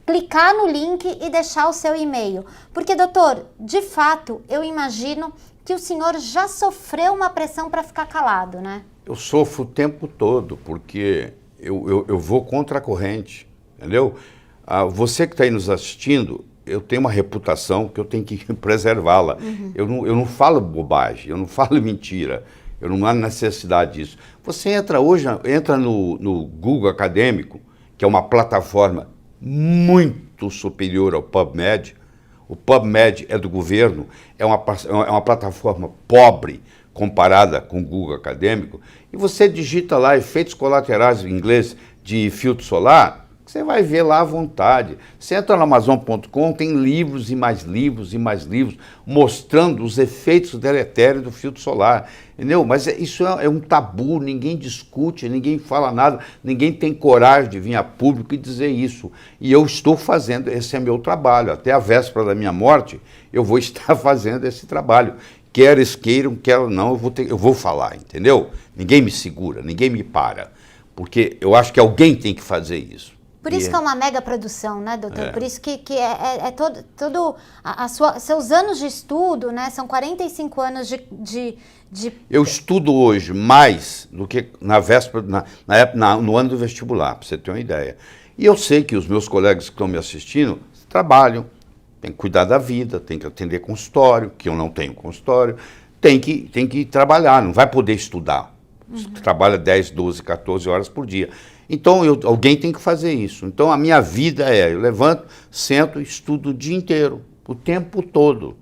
clicar no link e deixar o seu e-mail. Porque, doutor, de fato, eu imagino que o senhor já sofreu uma pressão para ficar calado, né? Eu sofro o tempo todo, porque eu vou contra a corrente, entendeu? Você que está aí nos assistindo, eu tenho uma reputação que eu tenho que preservá-la. Eu não falo bobagem, eu não falo mentira, eu não há necessidade disso. Você entra no Google Acadêmico, que é uma plataforma muito superior ao PubMed. O PubMed é do governo, é uma plataforma pobre comparada com o Google Acadêmico, e você digita lá efeitos colaterais em inglês de filtro solar, você vai ver lá à vontade. Você entra no Amazon.com, tem livros e mais livros e mais livros mostrando os efeitos deletérios do filtro solar, entendeu? Mas isso é um tabu, ninguém discute, ninguém fala nada, ninguém tem coragem de vir a público e dizer isso. E eu estou fazendo, esse é meu trabalho, até a véspera da minha morte, eu vou estar fazendo esse trabalho. Quer eles queiram, quer não, eu vou falar, entendeu? Ninguém me segura, ninguém me para, porque eu acho que alguém tem que fazer isso. Por isso que é uma mega produção, né, doutor? Por isso que todo seus anos de estudo, né? São 45 anos de... Eu estudo hoje mais do que na véspera, no ano do vestibular, para você ter uma ideia. E eu sei que os meus colegas que estão me assistindo trabalham, tem que cuidar da vida, tem que atender consultório, que eu não tenho consultório, tem que trabalhar, não vai poder estudar. Trabalha 10, 12, 14 horas por dia. Então, alguém tem que fazer isso. Então, a minha vida eu levanto, sento, estudo o dia inteiro, o tempo todo,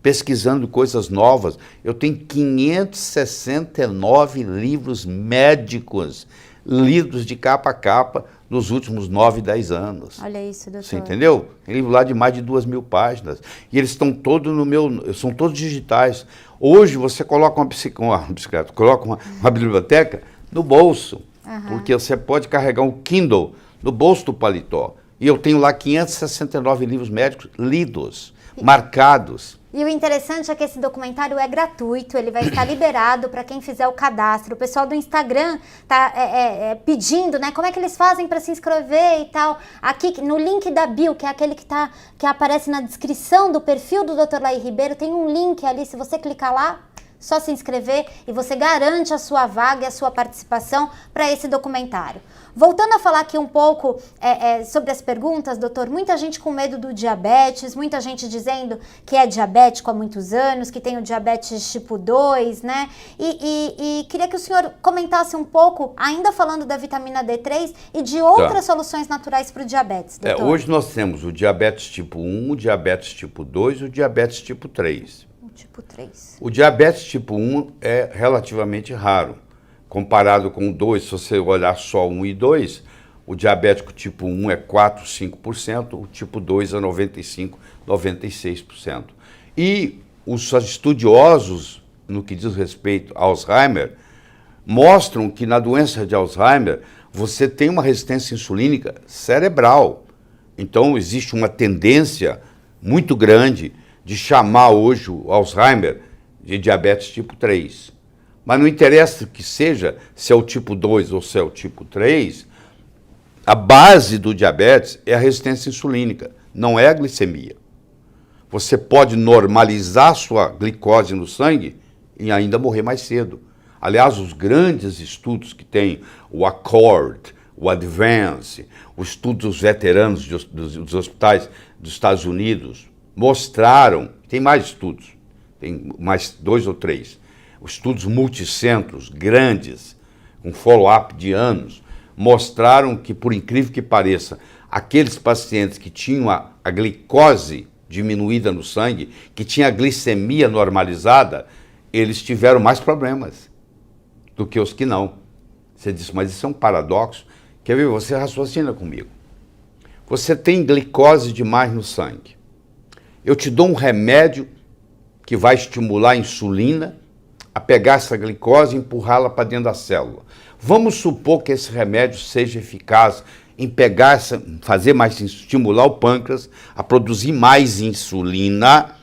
pesquisando coisas novas. Eu tenho 569 livros médicos lidos de capa a capa nos últimos 9, 10 anos. Olha isso, doutor. Você entendeu? Tem livro lá de mais de 2.000 páginas. E eles estão todos são todos digitais. Hoje, você coloca uma bicicleta, coloca uma biblioteca no bolso. Porque você pode carregar um Kindle no bolso do paletó. E eu tenho lá 569 livros médicos lidos, marcados. E o interessante é que esse documentário é gratuito, ele vai estar liberado para quem fizer o cadastro. O pessoal do Instagram está pedindo, né? Como é que eles fazem para se inscrever e tal. Aqui no link da bio, que é aquele que aparece na descrição do perfil do Dr. Laí Ribeiro, tem um link ali, se você clicar lá, só se inscrever e você garante a sua vaga e a sua participação para esse documentário. Voltando a falar aqui um pouco sobre as perguntas, doutor, muita gente com medo do diabetes, muita gente dizendo que é diabético há muitos anos, que tem o diabetes tipo 2, né? E queria que o senhor comentasse um pouco, ainda falando da vitamina D3 e de outras soluções naturais para o diabetes, doutor. Hoje nós temos o diabetes tipo 1, o diabetes tipo 2 e o diabetes tipo 3. Tipo 3. O diabetes tipo 1 é relativamente raro. Comparado com o 2, se você olhar só 1 e 2, o diabético tipo 1 é 4, 5%, o tipo 2 é 95, 96%. E os estudiosos, no que diz respeito ao Alzheimer, mostram que na doença de Alzheimer você tem uma resistência insulínica cerebral. Então, existe uma tendência muito grande de chamar hoje o Alzheimer de diabetes tipo 3. Mas não interessa que seja, se é o tipo 2 ou se é o tipo 3, a base do diabetes é a resistência insulínica, não é a glicemia. Você pode normalizar sua glicose no sangue e ainda morrer mais cedo. Aliás, os grandes estudos que tem, o ACCORD, o ADVANCE, o estudo dos veteranos dos hospitais dos Estados Unidos, mostraram, tem mais estudos, tem mais 2 ou 3, estudos multicentros, grandes, com follow-up de anos, mostraram que, por incrível que pareça, aqueles pacientes que tinham a glicose diminuída no sangue, que tinha a glicemia normalizada, eles tiveram mais problemas do que os que não. Você diz, mas isso é um paradoxo. Quer ver? Você raciocina comigo. Você tem glicose demais no sangue. Eu te dou um remédio que vai estimular a insulina a pegar essa glicose e empurrá-la para dentro da célula. Vamos supor que esse remédio seja eficaz em pegar fazer mais, estimular o pâncreas a produzir mais insulina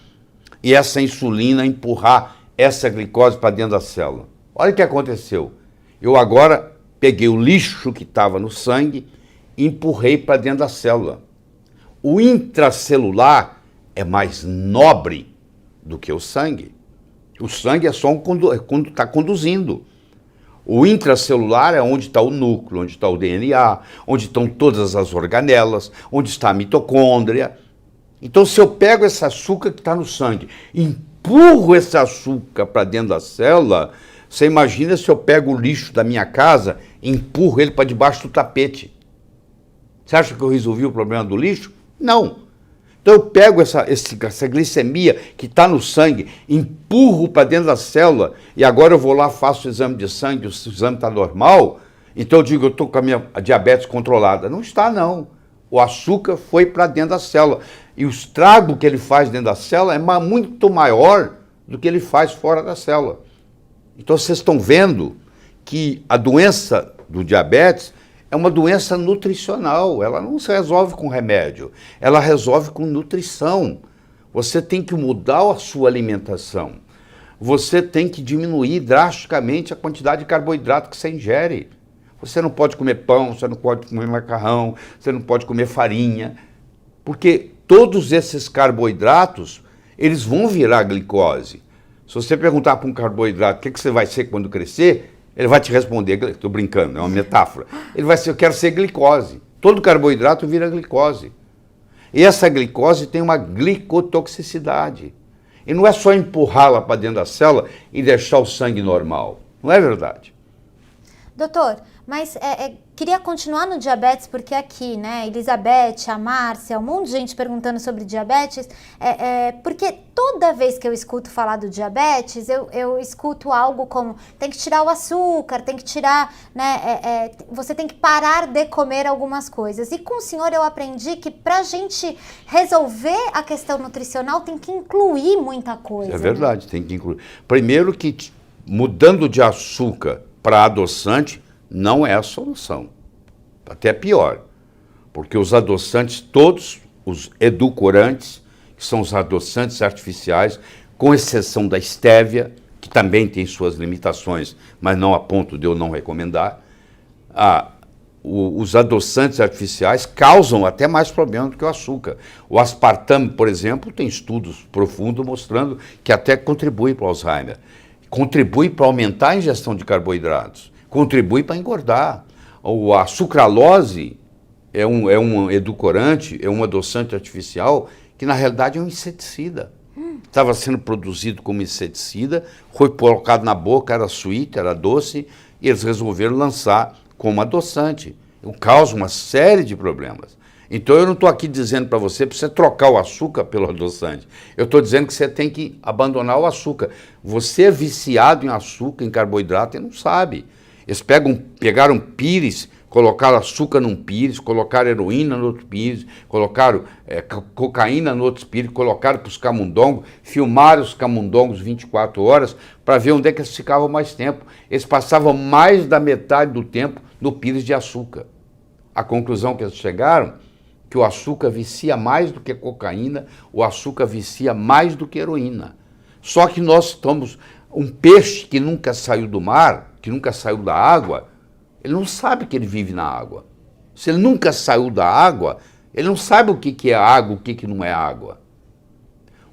e essa insulina empurrar essa glicose para dentro da célula. Olha o que aconteceu. Eu agora peguei o lixo que estava no sangue e empurrei para dentro da célula. O intracelular é mais nobre do que o sangue. O sangue é só quando está conduzindo. O intracelular é onde está o núcleo, onde está o DNA, onde estão todas as organelas, onde está a mitocôndria. Então, se eu pego esse açúcar que está no sangue, empurro esse açúcar para dentro da célula, você imagina se eu pego o lixo da minha casa e empurro ele para debaixo do tapete. Você acha que eu resolvi o problema do lixo? Não. Então eu pego essa glicemia que está no sangue, empurro para dentro da célula e agora eu vou lá, faço o exame de sangue, o exame está normal, então eu digo, eu estou com a minha diabetes controlada. Não está, não. O açúcar foi para dentro da célula. E o estrago que ele faz dentro da célula é muito maior do que ele faz fora da célula. Então vocês estão vendo que a doença do diabetes é uma doença nutricional, ela não se resolve com remédio, ela resolve com nutrição. Você tem que mudar a sua alimentação, você tem que diminuir drasticamente a quantidade de carboidrato que você ingere. Você não pode comer pão, você não pode comer macarrão, você não pode comer farinha, porque todos esses carboidratos, eles vão virar glicose. Se você perguntar para um carboidrato o que você vai ser quando crescer, ele vai te responder, estou brincando, é uma metáfora, ele vai ser, eu quero ser glicose. Todo carboidrato vira glicose. E essa glicose tem uma glicotoxicidade. E não é só empurrá-la para dentro da célula e deixar o sangue normal. Não é verdade? Doutor, mas queria continuar no diabetes, porque aqui, né, Elizabeth, a Márcia, um monte de gente perguntando sobre diabetes, porque toda vez que eu escuto falar do diabetes, eu escuto algo como, tem que tirar o açúcar, tem que tirar, né, você tem que parar de comer algumas coisas. E com o senhor eu aprendi que pra gente resolver a questão nutricional tem que incluir muita coisa. É verdade, né? Tem que incluir. Primeiro que mudando de açúcar para adoçante, não é a solução. Até pior, porque os adoçantes, todos os edulcorantes, que são os adoçantes artificiais, com exceção da estévia, que também tem suas limitações, mas não a ponto de eu não recomendar, os adoçantes artificiais causam até mais problemas do que o açúcar. O aspartame, por exemplo, tem estudos profundos mostrando que até contribui para o Alzheimer, contribui para aumentar a ingestão de carboidratos, contribui para engordar. A sucralose é um edulcorante, é um adoçante artificial que na realidade é um inseticida. Estava sendo produzido como inseticida, foi colocado na boca, era sweet, era doce, e eles resolveram lançar como adoçante. Causa uma série de problemas. Então eu não estou aqui dizendo para você trocar o açúcar pelo adoçante. Eu estou dizendo que você tem que abandonar o açúcar. Você é viciado em açúcar, em carboidrato e não sabe. Eles pegaram pires, colocaram açúcar num pires, colocaram heroína no outro pires, colocaram cocaína no outro pires, colocaram para os camundongos, filmaram os camundongos 24 horas para ver onde é que eles ficavam mais tempo. Eles passavam mais da metade do tempo no pires de açúcar. A conclusão que eles chegaram, que o açúcar vicia mais do que cocaína, o açúcar vicia mais do que heroína. Só que nós estamos... Um peixe que nunca saiu do mar, que nunca saiu da água, ele não sabe que ele vive na água. Se ele nunca saiu da água, ele não sabe o que é água, o que não é água.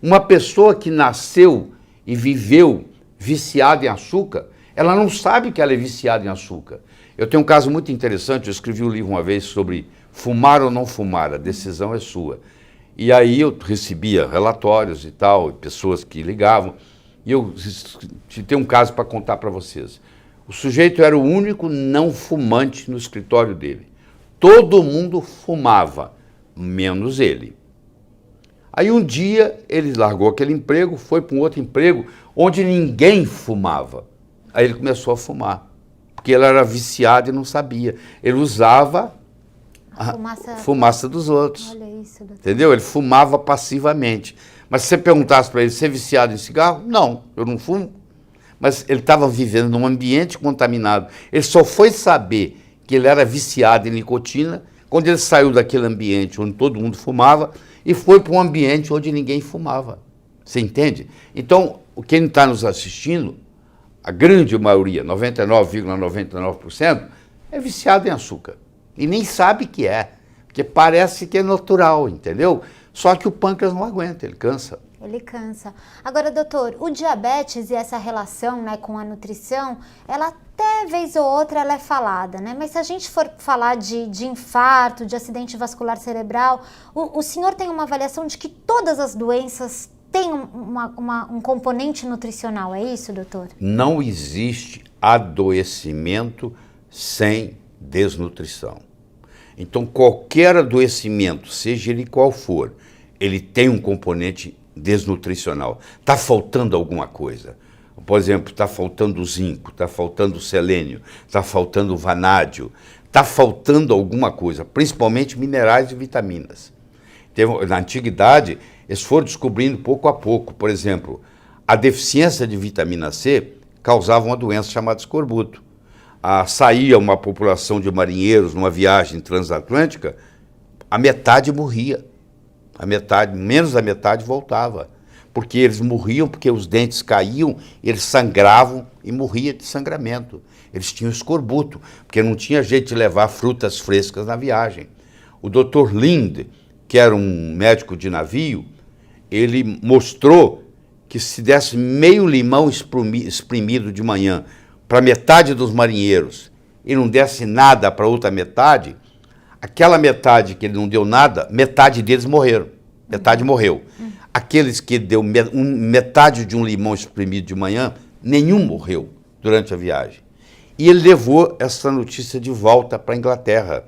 Uma pessoa que nasceu e viveu viciada em açúcar, ela não sabe que ela é viciada em açúcar. Eu tenho um caso muito interessante, eu escrevi um livro uma vez sobre fumar ou não fumar, a decisão é sua. E aí eu recebia relatórios e tal, pessoas que ligavam, e eu tenho um caso para contar para vocês. O sujeito era o único não fumante no escritório dele. Todo mundo fumava, menos ele. Aí um dia ele largou aquele emprego, foi para um outro emprego onde ninguém fumava. Aí ele começou a fumar, porque ele era viciado e não sabia. Ele usava a fumaça dos outros. Olha isso, doutor. Entendeu? Ele fumava passivamente. Mas se você perguntasse para ele, você é viciado em cigarro? Não, eu não fumo. Mas ele estava vivendo num ambiente contaminado. Ele só foi saber que ele era viciado em nicotina quando ele saiu daquele ambiente onde todo mundo fumava e foi para um ambiente onde ninguém fumava. Você entende? Então, quem está nos assistindo, a grande maioria, 99,99%, é viciado em açúcar. E nem sabe que é, porque parece que é natural, entendeu? Só que o pâncreas não aguenta, ele cansa. Ele cansa. Agora, doutor, o diabetes e essa relação, né, com a nutrição, ela até vez ou outra ela é falada, né? Mas se a gente for falar de infarto, de acidente vascular cerebral, o senhor tem uma avaliação de que todas as doenças têm um componente nutricional, é isso, doutor? Não existe adoecimento sem desnutrição. Então, qualquer adoecimento, seja ele qual for, ele tem um componente desnutricional. Está faltando alguma coisa. Por exemplo, está faltando zinco, está faltando selênio, está faltando vanádio, está faltando alguma coisa, principalmente minerais e vitaminas. Na antiguidade, eles foram descobrindo pouco a pouco. Por exemplo, a deficiência de vitamina C causava uma doença chamada escorbuto. Saía uma população de marinheiros numa viagem transatlântica, a metade morria. Menos da metade voltava. Porque eles morriam, porque os dentes caíam, eles sangravam e morria de sangramento. Eles tinham escorbuto, porque não tinha jeito de levar frutas frescas na viagem. O Dr. Lind, que era um médico de navio, ele mostrou que se desse meio limão espremido de manhã para metade dos marinheiros e não desse nada para outra metade, aquela metade que ele não deu nada, metade deles morreram. Metade morreu. Aqueles que deu metade de um limão espremido de manhã, nenhum morreu durante a viagem. E ele levou essa notícia de volta para a Inglaterra,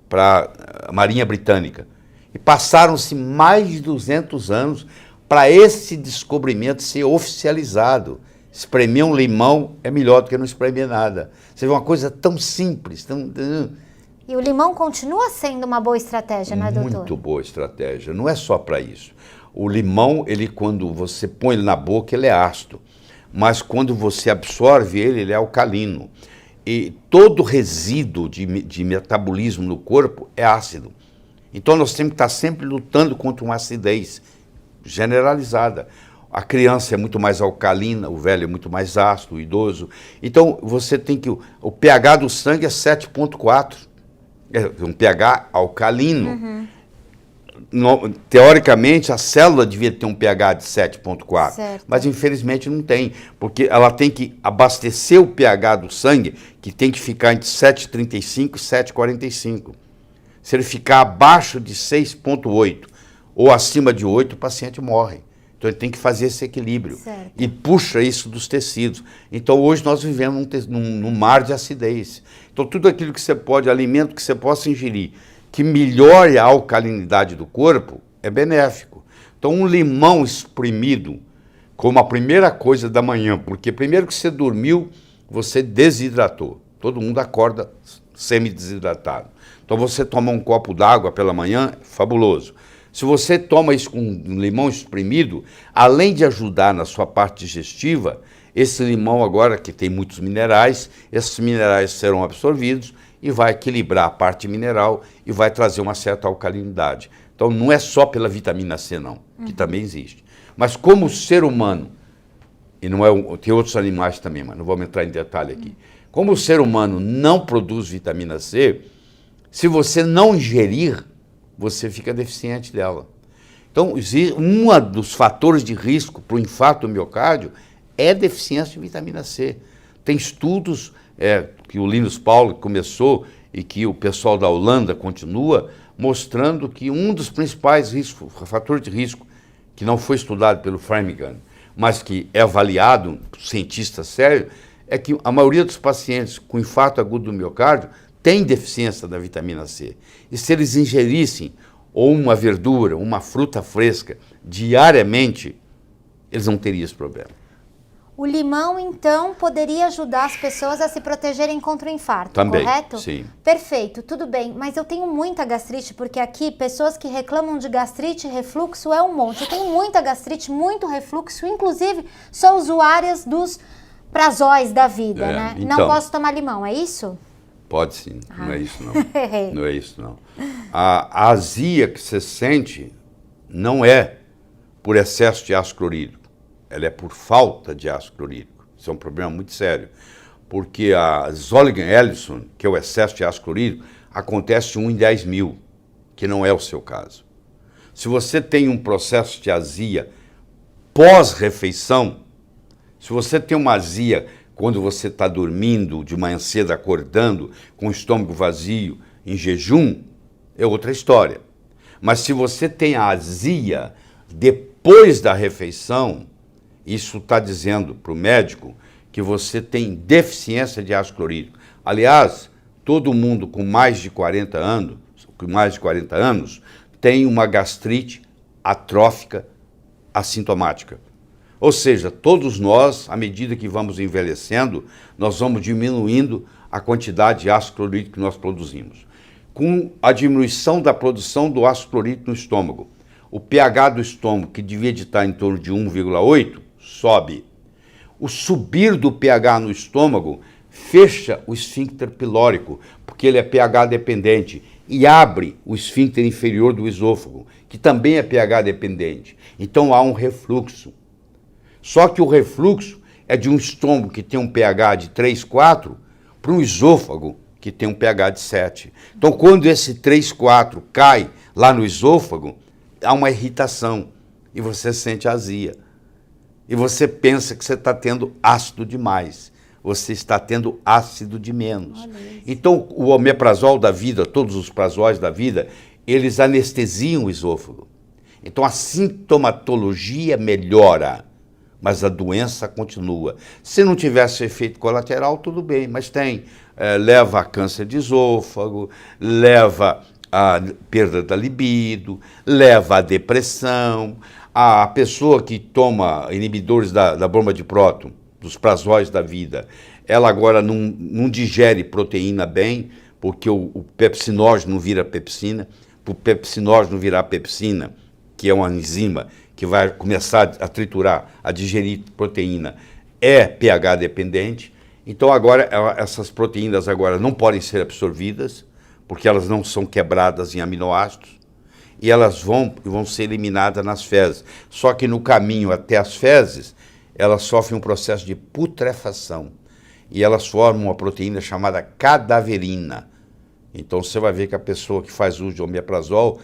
para a Marinha Britânica. E passaram-se mais de 200 anos para esse descobrimento ser oficializado. Espremer um limão é melhor do que não espremer nada. Você vê uma coisa tão simples, E o limão continua sendo uma boa estratégia, não é, doutor? Muito boa estratégia. Não é só para isso. O limão, ele, quando você põe ele na boca, ele é ácido. Mas quando você absorve ele, ele é alcalino. E todo resíduo de metabolismo no corpo é ácido. Então nós temos que estar sempre lutando contra uma acidez generalizada. A criança é muito mais alcalina, o velho é muito mais ácido, o idoso. Então, você tem que... O pH do sangue é 7,4. É um pH alcalino. Teoricamente, a célula devia ter um pH de 7,4. Mas, infelizmente, não tem. Porque ela tem que abastecer o pH do sangue, que tem que ficar entre 7,35 e 7,45. Se ele ficar abaixo de 6,8 ou acima de 8, o paciente morre. Então, ele tem que fazer esse equilíbrio. E puxa isso dos tecidos. Então, hoje nós vivemos num mar de acidez. Então, tudo aquilo que você pode, alimento que você possa ingerir, que melhore a alcalinidade do corpo, é benéfico. Então, um limão espremido, como a primeira coisa da manhã, porque primeiro que você dormiu, você desidratou. Todo mundo acorda semi-desidratado. Então, você toma um copo d'água pela manhã, é fabuloso. Se você toma isso com um limão espremido, além de ajudar na sua parte digestiva, Esse limão agora, que tem muitos minerais, esses minerais serão absorvidos e vai equilibrar a parte mineral e vai trazer uma certa alcalinidade. Então não é só pela vitamina C não, que também existe. Mas como o ser humano, e não é tem outros animais também, mas não vamos entrar em detalhe aqui. Como o ser humano não produz vitamina C, se você não ingerir, você fica deficiente dela. Então, um dos fatores de risco para o infarto do miocárdio é deficiência de vitamina C. Tem estudos que o Linus Pauling começou e que o pessoal da Holanda continua, mostrando que um dos principais fatores de risco, que não foi estudado pelo Framingham, mas que é avaliado por cientistas sérios, é que a maioria dos pacientes com infarto agudo do miocárdio tem deficiência da vitamina C. E se eles ingerissem ou uma verdura, uma fruta fresca diariamente, eles não teriam esse problema. O limão, então, poderia ajudar as pessoas a se protegerem contra o infarto, também, correto? Sim. Perfeito, tudo bem. Mas eu tenho muita gastrite, porque aqui pessoas que reclamam de gastrite e refluxo é um monte. Eu tenho muita gastrite, muito refluxo, inclusive sou usuárias dos prazóis da vida, né? Então, não posso tomar limão, é isso? Pode sim, não é isso não. Não é isso não. A azia que você sente não é por excesso de ácido clorídrico, ela é por falta de ácido clorídrico. Isso é um problema muito sério, porque a Zollinger-Ellison, que é o excesso de ácido clorídrico, acontece 1 em 10 mil, que não é o seu caso. Se você tem um processo de azia pós-refeição, se você tem uma azia quando você está dormindo, de manhã cedo acordando, com o estômago vazio, em jejum, é outra história. Mas se você tem a azia depois da refeição, isso está dizendo para o médico que você tem deficiência de ácido clorídrico. Aliás, todo mundo com mais de 40 anos tem uma gastrite atrófica assintomática. Ou seja, todos nós, à medida que vamos envelhecendo, nós vamos diminuindo a quantidade de ácido clorídrico que nós produzimos. Com a diminuição da produção do ácido clorídrico no estômago, o pH do estômago, que devia estar em torno de 1,8, sobe. O subir do pH no estômago fecha o esfíncter pilórico, porque ele é pH dependente, e abre o esfíncter inferior do esôfago, que também é pH dependente. Então há um refluxo. Só que o refluxo é de um estômago que tem um pH de 3, 4 para um esôfago que tem um pH de 7. Então, quando esse 3, 4 cai lá no esôfago, há uma irritação e você sente azia. E você pensa que você está tendo ácido demais. Você está tendo ácido de menos. Então, o omeprazol da vida, todos os prazóis da vida, eles anestesiam o esôfago. Então, a sintomatologia melhora, mas a doença continua. Se não tivesse efeito colateral, tudo bem, mas tem. Leva a câncer de esôfago, leva a perda da libido, leva a depressão. A pessoa que toma inibidores da bomba de próton, dos prazóis da vida, ela agora não digere proteína bem, porque o pepsinógeno não vira pepsina. Para o pepsinógeno virar pepsina, que é uma enzima que vai começar a triturar, a digerir proteína, é pH dependente. Então agora essas proteínas agora não podem ser absorvidas, porque elas não são quebradas em aminoácidos, e elas vão ser eliminadas nas fezes. Só que no caminho até as fezes, elas sofrem um processo de putrefação, e elas formam uma proteína chamada cadaverina. Então você vai ver que a pessoa que faz uso de omeprazol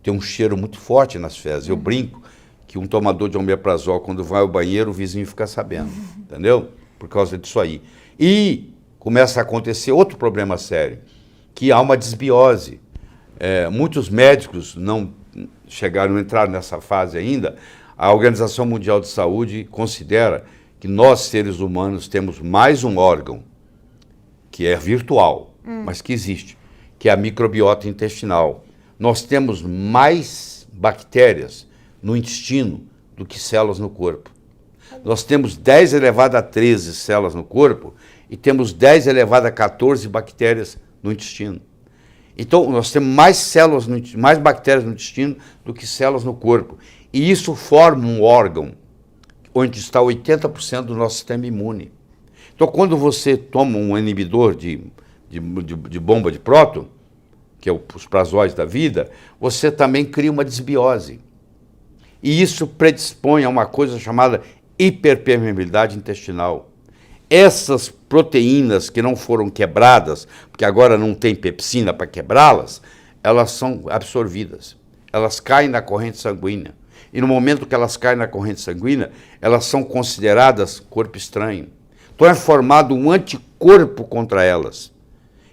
tem um cheiro muito forte nas fezes. Eu brinco que um tomador de omeprazol, quando vai ao banheiro, o vizinho fica sabendo, entendeu? Por causa disso aí. E começa a acontecer outro problema sério, que há uma desbiose. Muitos médicos não chegaram a entrar nessa fase ainda. A Organização Mundial de Saúde considera que nós, seres humanos, temos mais um órgão, que é virtual, mas que existe, que é a microbiota intestinal. Nós temos mais bactérias no intestino do que células no corpo. Nós temos 10 elevado a 13 células no corpo e temos 10 elevado a 14 bactérias no intestino. Então, nós temos mais bactérias no intestino do que células no corpo. E isso forma um órgão onde está 80% do nosso sistema imune. Então, quando você toma um inibidor de bomba de próton, que é os prazóis da vida, você também cria uma desbiose. E isso predispõe a uma coisa chamada hiperpermeabilidade intestinal. Essas proteínas que não foram quebradas, porque agora não tem pepsina para quebrá-las, elas são absorvidas. Elas caem na corrente sanguínea. E no momento que elas caem na corrente sanguínea, elas são consideradas corpo estranho. Então é formado um anticorpo contra elas.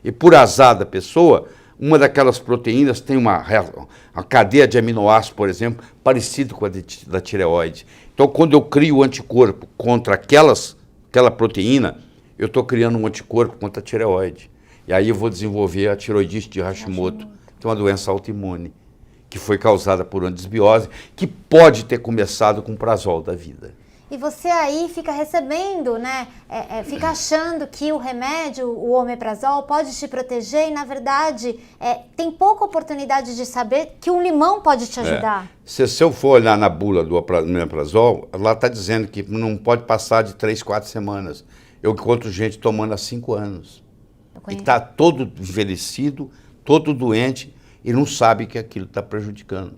E por azar da pessoa, uma daquelas proteínas tem uma cadeia de aminoácidos, por exemplo, parecido com a da tireoide. Então, quando eu crio o anticorpo contra aquela proteína, eu estou criando um anticorpo contra a tireoide. E aí eu vou desenvolver a tiroidite de Hashimoto, que é uma doença autoimune, que foi causada por uma desbiose, que pode ter começado com o prazol da vida. E você aí fica recebendo, né? Fica achando que o remédio, o omeprazol, pode te proteger e, na verdade, tem pouca oportunidade de saber que um limão pode te ajudar. Se eu for olhar na bula do omeprazol, lá está dizendo que não pode passar de 3, 4 semanas. Eu encontro gente tomando há 5 anos. E está todo envelhecido, todo doente e não sabe que aquilo está prejudicando.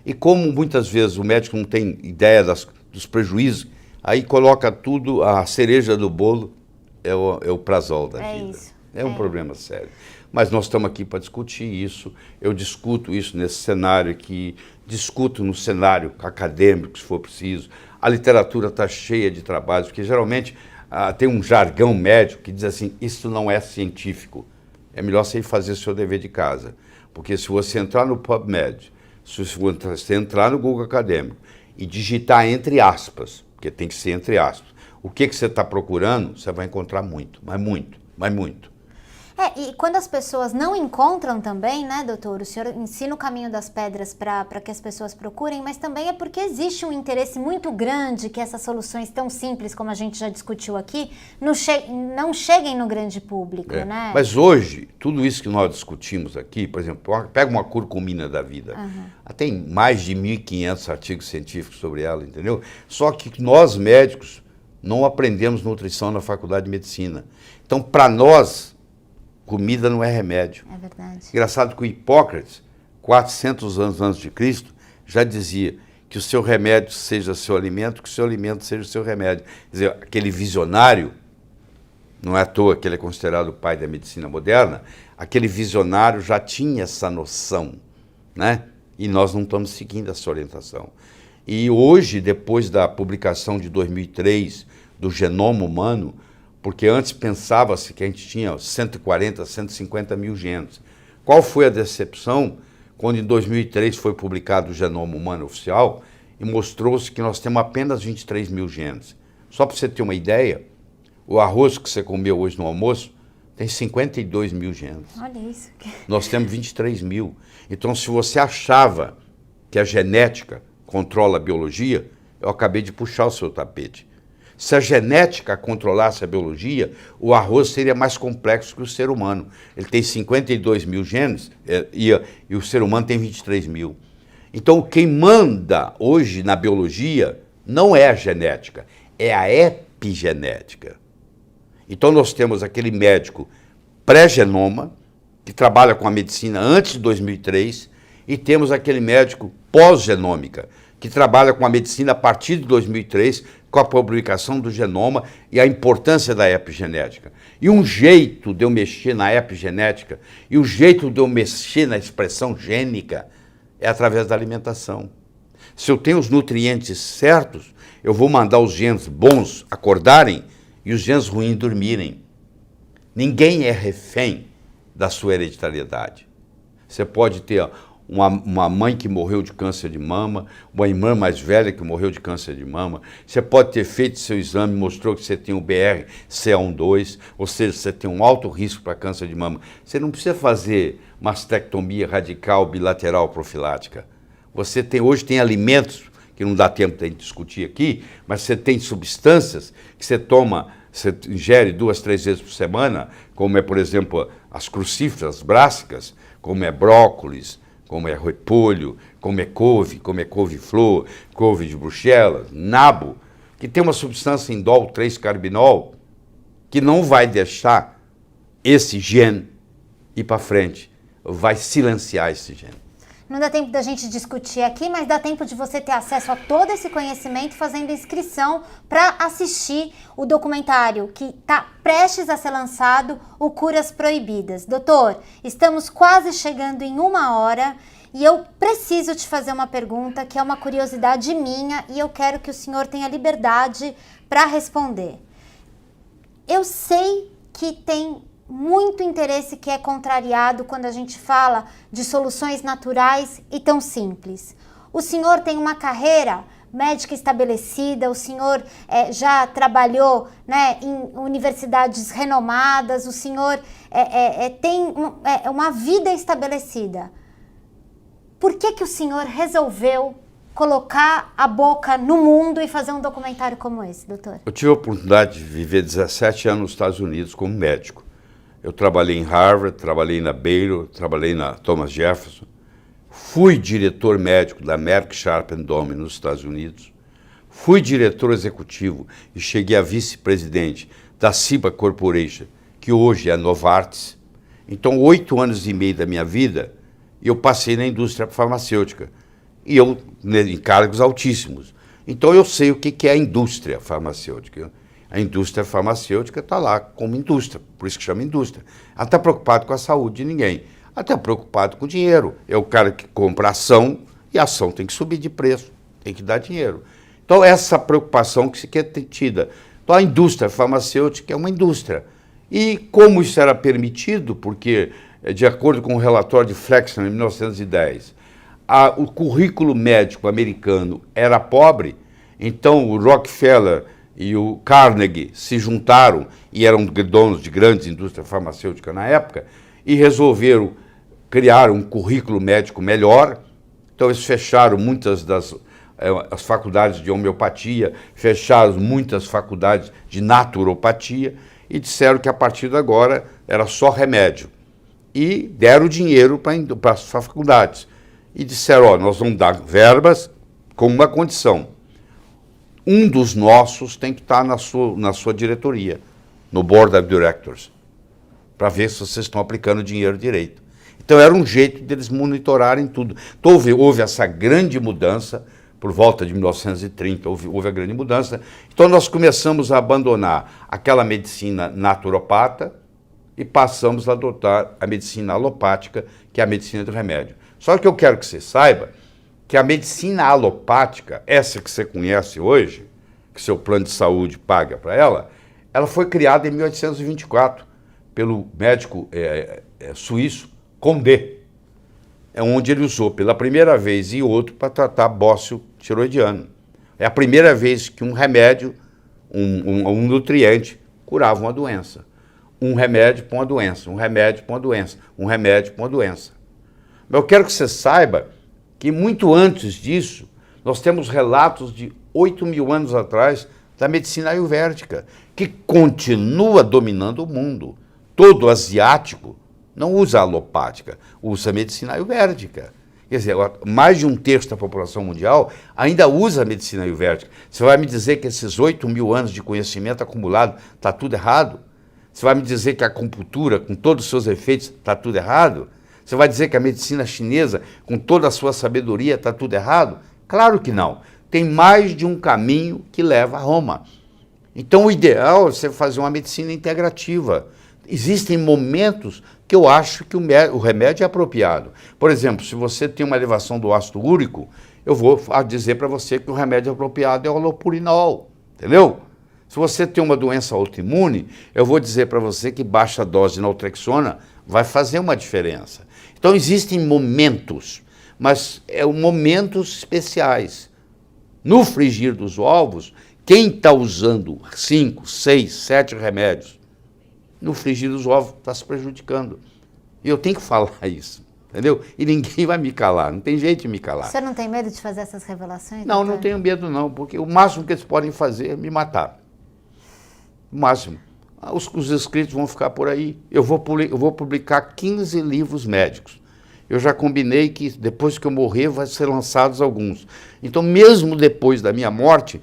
E como muitas vezes o médico não tem ideia dos prejuízos, aí coloca tudo, a cereja do bolo é o prazol da vida. Isso. É um problema sério. Mas nós estamos aqui para discutir isso, eu discuto isso nesse cenário aqui, discuto no cenário acadêmico, se for preciso. A literatura está cheia de trabalhos, porque geralmente tem um jargão médico que diz assim, isso não é científico. É melhor você ir fazer o seu dever de casa. Porque se você entrar no PubMed, se você entrar no Google Acadêmico e digitar entre aspas, porque tem que ser entre aspas, o que você está procurando, você vai encontrar muito, mas muito, mas muito. E quando as pessoas não encontram também, né, doutor, o senhor ensina o caminho das pedras para que as pessoas procurem, mas também é porque existe um interesse muito grande que essas soluções tão simples, como a gente já discutiu aqui, não cheguem no grande público, né? Mas hoje, tudo isso que nós discutimos aqui, por exemplo, pega uma curcumina da vida, tem mais de 1.500 artigos científicos sobre ela, entendeu? Só que nós médicos não aprendemos nutrição na faculdade de medicina. Então, para nós, comida não é remédio. É verdade. Engraçado que o Hipócrates, 400 anos antes de Cristo, já dizia que o seu remédio seja seu alimento, que o seu alimento seja o seu remédio. Quer dizer, aquele visionário, não é à toa que ele é considerado o pai da medicina moderna, aquele visionário já tinha essa noção, né? E nós não estamos seguindo essa orientação. E hoje, depois da publicação de 2003 do Genoma Humano, porque antes pensava-se que a gente tinha 140, 150 mil genes. Qual foi a decepção quando em 2003 foi publicado o Genoma Humano Oficial e mostrou-se que nós temos apenas 23 mil genes? Só para você ter uma ideia, o arroz que você comeu hoje no almoço tem 52 mil genes. Olha isso. Nós temos 23 mil. Então, se você achava que a genética controla a biologia, eu acabei de puxar o seu tapete. Se a genética controlasse a biologia, o arroz seria mais complexo que o ser humano. Ele tem 52 mil genes e o ser humano tem 23 mil. Então, quem manda hoje na biologia não é a genética, é a epigenética. Então, nós temos aquele médico pré-genoma, que trabalha com a medicina antes de 2003, e temos aquele médico pós-genômica, que trabalha com a medicina a partir de 2003, com a publicação do genoma e a importância da epigenética. E um jeito de eu mexer na epigenética e o jeito de eu mexer na expressão gênica é através da alimentação. Se eu tenho os nutrientes certos, eu vou mandar os genes bons acordarem e os genes ruins dormirem. Ninguém é refém da sua hereditariedade. Você pode ter uma mãe que morreu de câncer de mama, uma irmã mais velha que morreu de câncer de mama. Você pode ter feito seu exame, mostrou que você tem o BRCA12, ou seja, você tem um alto risco para câncer de mama. Você não precisa fazer mastectomia radical bilateral profilática. Você hoje tem alimentos, que não dá tempo de discutir aqui, mas você tem substâncias que você toma, você ingere 2, 3 vezes por semana, como é, por exemplo, as crucíferas brássicas, como é brócolis, como é repolho, como é couve-flor, couve de Bruxelas, nabo. que tem uma substância indol 3-carbinol que não vai deixar esse gene ir para frente, vai silenciar esse gene. Não dá tempo da gente discutir aqui, mas dá tempo de você ter acesso a todo esse conhecimento fazendo inscrição para assistir o documentário que está prestes a ser lançado, o Curas Proibidas. Doutor, estamos quase chegando em 1 hora e eu preciso te fazer uma pergunta que é uma curiosidade minha e eu quero que o senhor tenha liberdade para responder. Eu sei que tem muito interesse que é contrariado quando a gente fala de soluções naturais e tão simples. O senhor tem uma carreira médica estabelecida, o senhor já trabalhou, né, em universidades renomadas, o senhor tem uma vida estabelecida. Por que o senhor resolveu colocar a boca no mundo e fazer um documentário como esse, doutor? Eu tive a oportunidade de viver 17 anos nos Estados Unidos como médico. Eu trabalhei em Harvard, trabalhei na Baylor, trabalhei na Thomas Jefferson, fui diretor médico da Merck Sharp & Dohme nos Estados Unidos, fui diretor executivo e cheguei a vice-presidente da Ciba Corporation, que hoje é a Novartis. Então, 8 anos e meio da minha vida, eu passei na indústria farmacêutica, e eu em cargos altíssimos. Então, eu sei o que é a indústria farmacêutica. A indústria farmacêutica está lá como indústria, por isso que chama indústria. Ela está preocupada com a saúde de ninguém. Ela está preocupada com o dinheiro. É o cara que compra ação e a ação tem que subir de preço, tem que dar dinheiro. Então, essa preocupação que se quer ter tida. Então, a indústria farmacêutica é uma indústria. E como isso era permitido, porque, de acordo com o relatório de Flexner, em 1910, o currículo médico americano era pobre, então o Rockefeller e o Carnegie se juntaram, e eram donos de grandes indústrias farmacêuticas na época, e resolveram criar um currículo médico melhor. Então eles fecharam muitas as faculdades de homeopatia, fecharam muitas faculdades de naturopatia, e disseram que a partir de agora era só remédio. E deram dinheiro para as faculdades. E disseram, nós vamos dar verbas com uma condição. Um dos nossos tem que estar na sua diretoria, no Board of Directors, para ver se vocês estão aplicando o dinheiro direito. Então era um jeito deles monitorarem tudo. Então houve essa grande mudança, por volta de 1930 houve a grande mudança. Então nós começamos a abandonar aquela medicina naturopata e passamos a adotar a medicina alopática, que é a medicina do remédio. Só que eu quero que você saiba que a medicina alopática, essa que você conhece hoje, que seu plano de saúde paga para ela foi criada em 1824 pelo médico suíço Condé, onde ele usou pela primeira vez e outro para tratar bócio tiroidiano. É a primeira vez que um remédio, um nutriente, curava uma doença. Um remédio para uma doença, um remédio para uma doença, um remédio para uma doença. Mas eu quero que você saiba que muito antes disso, nós temos relatos de 8.000 anos atrás da medicina ayurvédica, que continua dominando o mundo. Todo asiático não usa alopática, usa medicina ayurvédica. Quer dizer, mais de 1/3 da população mundial ainda usa a medicina ayurvédica. Você vai me dizer que esses 8.000 anos de conhecimento acumulado está tudo errado? Você vai me dizer que a acupuntura, com todos os seus efeitos, está tudo errado? Você vai dizer que a medicina chinesa, com toda a sua sabedoria, está tudo errado? Claro que não. Tem mais de um caminho que leva a Roma. Então, o ideal é você fazer uma medicina integrativa. Existem momentos que eu acho que o remédio é apropriado. Por exemplo, se você tem uma elevação do ácido úrico, eu vou dizer para você que o remédio apropriado é o alopurinol, entendeu? Se você tem uma doença autoimune, eu vou dizer para você que baixa dose de naltrexona vai fazer uma diferença. Então, existem momentos, mas momentos especiais. No frigir dos ovos, quem está usando 5, 6, 7 remédios, no frigir dos ovos está se prejudicando. E eu tenho que falar isso, entendeu? E ninguém vai me calar, não tem jeito de me calar. O senhor não tem medo de fazer essas revelações? Não, doutor? não tenho medo não, porque o máximo que eles podem fazer é me matar. O máximo. Os escritos vão ficar por aí. Eu vou publicar 15 livros médicos. Eu já combinei que depois que eu morrer vai ser lançados alguns. Então, mesmo depois da minha morte,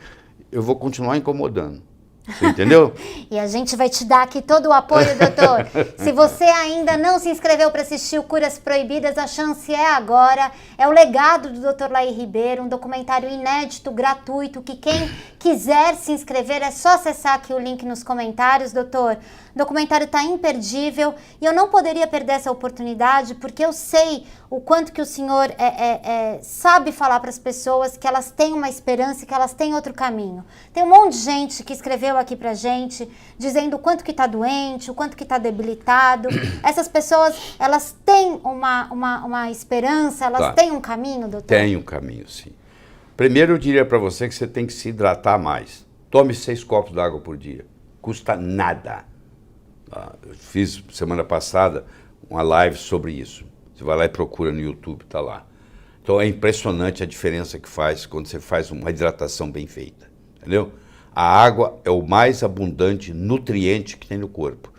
eu vou continuar incomodando. Você entendeu? E a gente vai te dar aqui todo o apoio, doutor. Se você ainda não se inscreveu para assistir o Curas Proibidas, a chance é agora. É o legado do Dr. Laí Ribeiro, um documentário inédito, gratuito, que quem quiser se inscrever é só acessar aqui o link nos comentários, doutor. O documentário está imperdível e eu não poderia perder essa oportunidade porque eu sei o quanto que o senhor sabe falar para as pessoas que elas têm uma esperança e que elas têm outro caminho. Tem um monte de gente que escreveu aqui pra gente, dizendo o quanto que tá doente, o quanto que tá debilitado. Essas pessoas, elas têm uma esperança, elas têm um caminho, doutor? Tem um caminho, sim. Primeiro eu diria para você que você tem que se hidratar mais. Tome 6 copos d'água por dia. Custa nada. Eu fiz semana passada uma live sobre isso. Você vai lá e procura no YouTube, tá lá. Então é impressionante a diferença que faz quando você faz uma hidratação bem feita, entendeu? A água é o mais abundante nutriente que tem no corpo.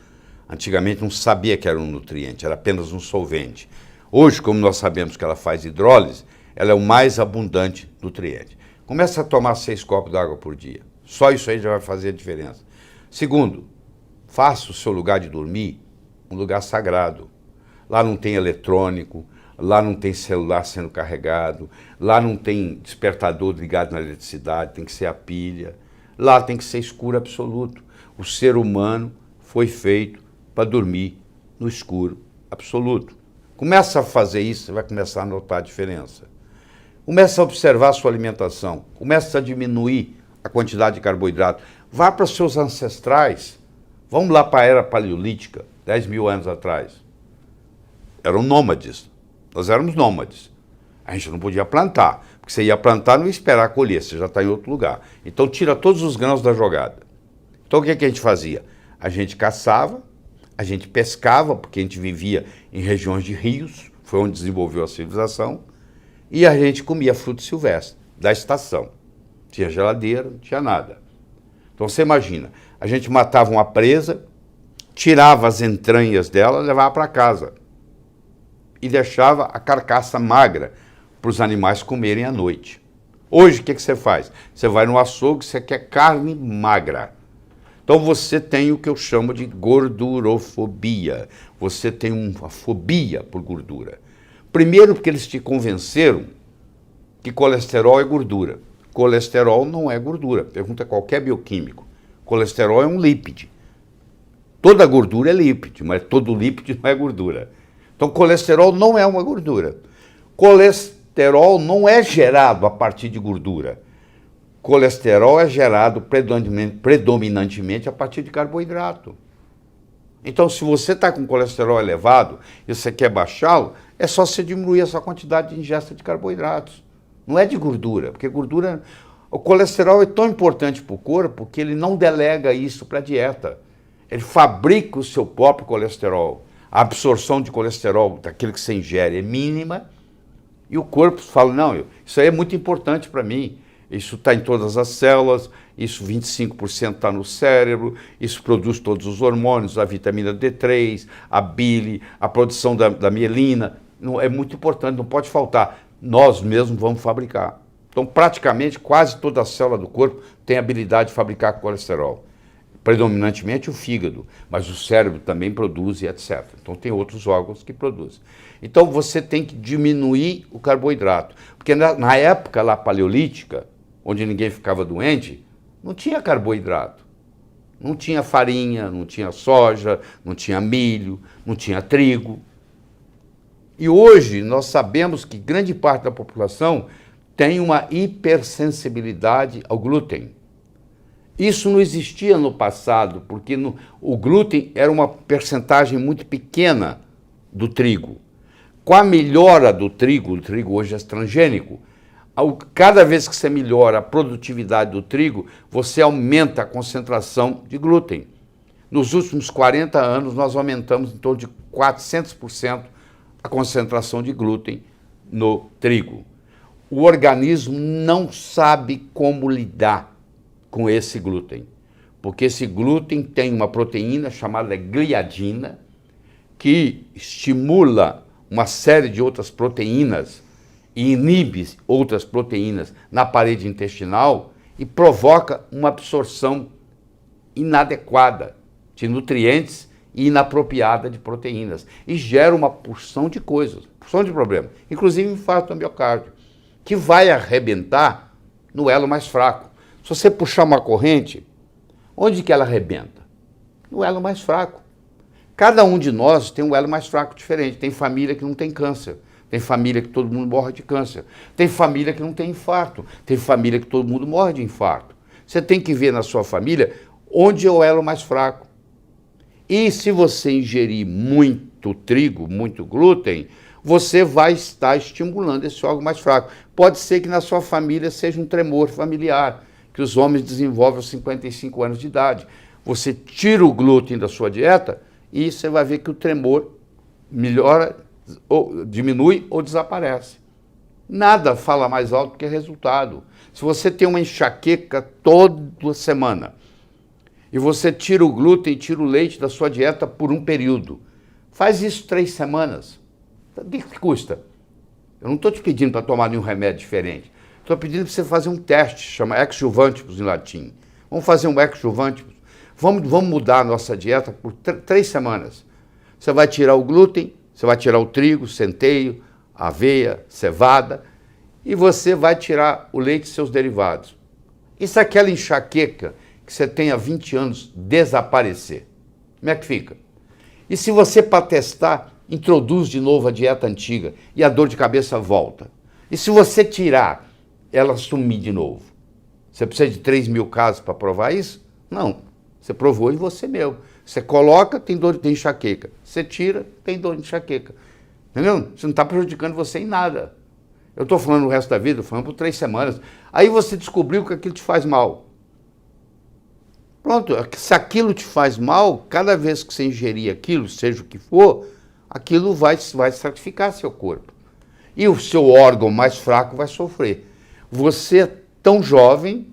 Antigamente não sabia que era um nutriente, era apenas um solvente. Hoje, como nós sabemos que ela faz hidrólise, ela é o mais abundante nutriente. Começa a tomar 6 copos d'água por dia. Só isso aí já vai fazer a diferença. Segundo, faça o seu lugar de dormir um lugar sagrado. Lá não tem eletrônico, lá não tem celular sendo carregado, lá não tem despertador ligado na eletricidade, tem que ser a pilha. Lá tem que ser escuro absoluto. O ser humano foi feito para dormir no escuro absoluto. Começa a fazer isso, você vai começar a notar a diferença. Começa a observar a sua alimentação. Começa a diminuir a quantidade de carboidrato. Vá para os seus ancestrais. Vamos lá para a era paleolítica, 10 mil anos atrás. Eram nômades. Nós éramos nômades. A gente não podia plantar. Porque você ia plantar, não ia esperar colher, você já está em outro lugar. Então tira todos os grãos da jogada. Então o que a gente fazia? A gente caçava, a gente pescava, porque a gente vivia em regiões de rios, foi onde desenvolveu a civilização, e a gente comia fruto silvestre, da estação. Tinha geladeira, não tinha nada. Então você imagina, a gente matava uma presa, tirava as entranhas dela e levava para casa. E deixava a carcaça magra para os animais comerem à noite. Hoje, o que você faz? Você vai no açougue, você quer carne magra. Então você tem o que eu chamo de gordurofobia. Você tem uma fobia por gordura. Primeiro porque eles te convenceram que colesterol é gordura. Colesterol não é gordura. Pergunta qualquer bioquímico. Colesterol é um lípide. Toda gordura é lípide, mas todo lípide não é gordura. Então colesterol não é uma gordura. Colesterol não é gerado a partir de gordura. Colesterol é gerado predominantemente a partir de carboidrato. Então, se você está com colesterol elevado e você quer baixá-lo, é só você diminuir a sua quantidade de ingesta de carboidratos. Não é de gordura, porque gordura... O colesterol é tão importante para o corpo que ele não delega isso para a dieta. Ele fabrica o seu próprio colesterol. A absorção de colesterol daquele que você ingere é mínima. E o corpo fala, não, isso aí é muito importante para mim. Isso está em todas as células, isso 25% está no cérebro, isso produz todos os hormônios, a vitamina D3, a bile, a produção da mielina. Não, é muito importante, não pode faltar. Nós mesmos vamos fabricar. Então, praticamente, quase toda a célula do corpo tem a habilidade de fabricar colesterol. Predominantemente o fígado, mas o cérebro também produz e etc. Então tem outros órgãos que produzem. Então você tem que diminuir o carboidrato. Porque na época lá paleolítica, onde ninguém ficava doente, não tinha carboidrato. Não tinha farinha, não tinha soja, não tinha milho, não tinha trigo. E hoje nós sabemos que grande parte da população tem uma hipersensibilidade ao glúten. Isso não existia no passado, porque o glúten era uma percentagem muito pequena do trigo. Com a melhora do trigo, o trigo hoje é transgênico, cada vez que você melhora a produtividade do trigo, você aumenta a concentração de glúten. Nos últimos 40 anos, nós aumentamos em torno de 400% a concentração de glúten no trigo. O organismo não sabe como lidar com esse glúten, porque esse glúten tem uma proteína chamada gliadina, que estimula uma série de outras proteínas e inibe outras proteínas na parede intestinal e provoca uma absorção inadequada de nutrientes e inapropriada de proteínas. E gera uma porção de coisas, porção de problemas, inclusive infarto do miocárdio, que vai arrebentar no elo mais fraco. Se você puxar uma corrente, onde que ela arrebenta? No elo mais fraco. Cada um de nós tem um elo mais fraco diferente. Tem família que não tem câncer. Tem família que todo mundo morre de câncer. Tem família que não tem infarto. Tem família que todo mundo morre de infarto. Você tem que ver na sua família onde é o elo mais fraco. E se você ingerir muito trigo, muito glúten, você vai estar estimulando esse órgão mais fraco. Pode ser que na sua família seja um tremor familiar, que os homens desenvolvem aos 55 anos de idade. Você tira o glúten da sua dieta e você vai ver que o tremor melhora, ou diminui ou desaparece. Nada fala mais alto que resultado. Se você tem uma enxaqueca toda semana e você tira o glúten e tira o leite da sua dieta por um período, faz isso 3 semanas. O que custa? Eu não estou te pedindo para tomar nenhum remédio diferente. Estou pedindo para você fazer um teste, chama ex-juvantibus em latim. Vamos fazer um ex-juvantibus. Vamos mudar a nossa dieta por 3 semanas. Você vai tirar o glúten, você vai tirar o trigo, centeio, aveia, cevada, e você vai tirar o leite e seus derivados. E se aquela enxaqueca que você tem há 20 anos desaparecer? Como é que fica? E se você, para testar, introduz de novo a dieta antiga e a dor de cabeça volta? E se você tirar, ela sumir de novo? Você precisa de 3.000 casos para provar isso? Não. Você provou em você mesmo. Você coloca, tem dor, tem enxaqueca. Você tira, tem dor de enxaqueca. Entendeu? Você não está prejudicando você em nada. Eu estou falando o resto da vida, falando por 3 semanas. Aí você descobriu que aquilo te faz mal. Pronto, se aquilo te faz mal, cada vez que você ingerir aquilo, seja o que for, aquilo vai sacrificar seu corpo. E o seu órgão mais fraco vai sofrer. Você é tão jovem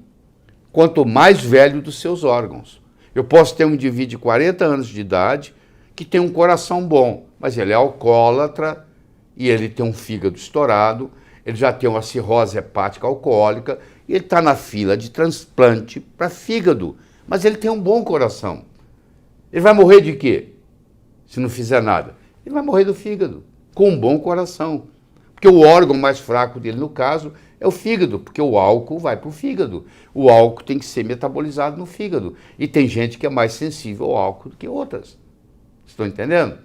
quanto mais velho dos seus órgãos. Eu posso ter um indivíduo de 40 anos de idade que tem um coração bom, mas ele é alcoólatra e ele tem um fígado estourado, ele já tem uma cirrose hepática alcoólica e ele está na fila de transplante para fígado, mas ele tem um bom coração. Ele vai morrer de quê? Se não fizer nada. Ele vai morrer do fígado, com um bom coração. Porque o órgão mais fraco dele, no caso, é o fígado, porque o álcool vai para o fígado. O álcool tem que ser metabolizado no fígado. E tem gente que é mais sensível ao álcool do que outras. Estão entendendo?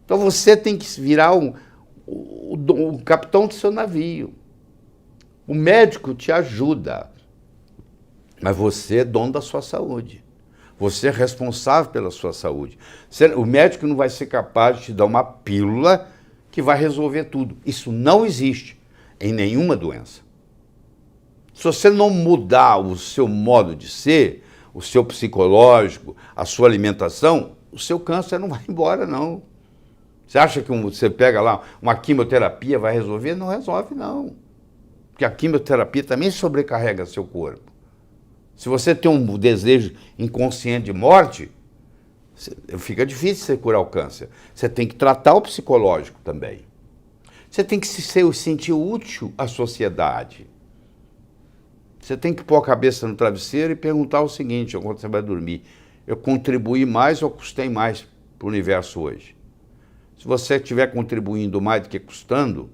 Então você tem que virar o capitão do seu navio. O médico te ajuda, mas você é dono da sua saúde. Você é responsável pela sua saúde. O médico não vai ser capaz de te dar uma pílula que vai resolver tudo. Isso não existe em nenhuma doença. Se você não mudar o seu modo de ser, o seu psicológico, a sua alimentação, o seu câncer não vai embora, não. Você acha que você pega lá uma quimioterapia vai resolver? Não resolve, não. Porque a quimioterapia também sobrecarrega seu corpo. Se você tem um desejo inconsciente de morte, fica difícil você curar o câncer. Você tem que tratar o psicológico também. Você tem que se sentir útil à sociedade. Você tem que pôr a cabeça no travesseiro e perguntar o seguinte, quando você vai dormir: eu contribuí mais ou custei mais para o universo hoje? Se você estiver contribuindo mais do que custando,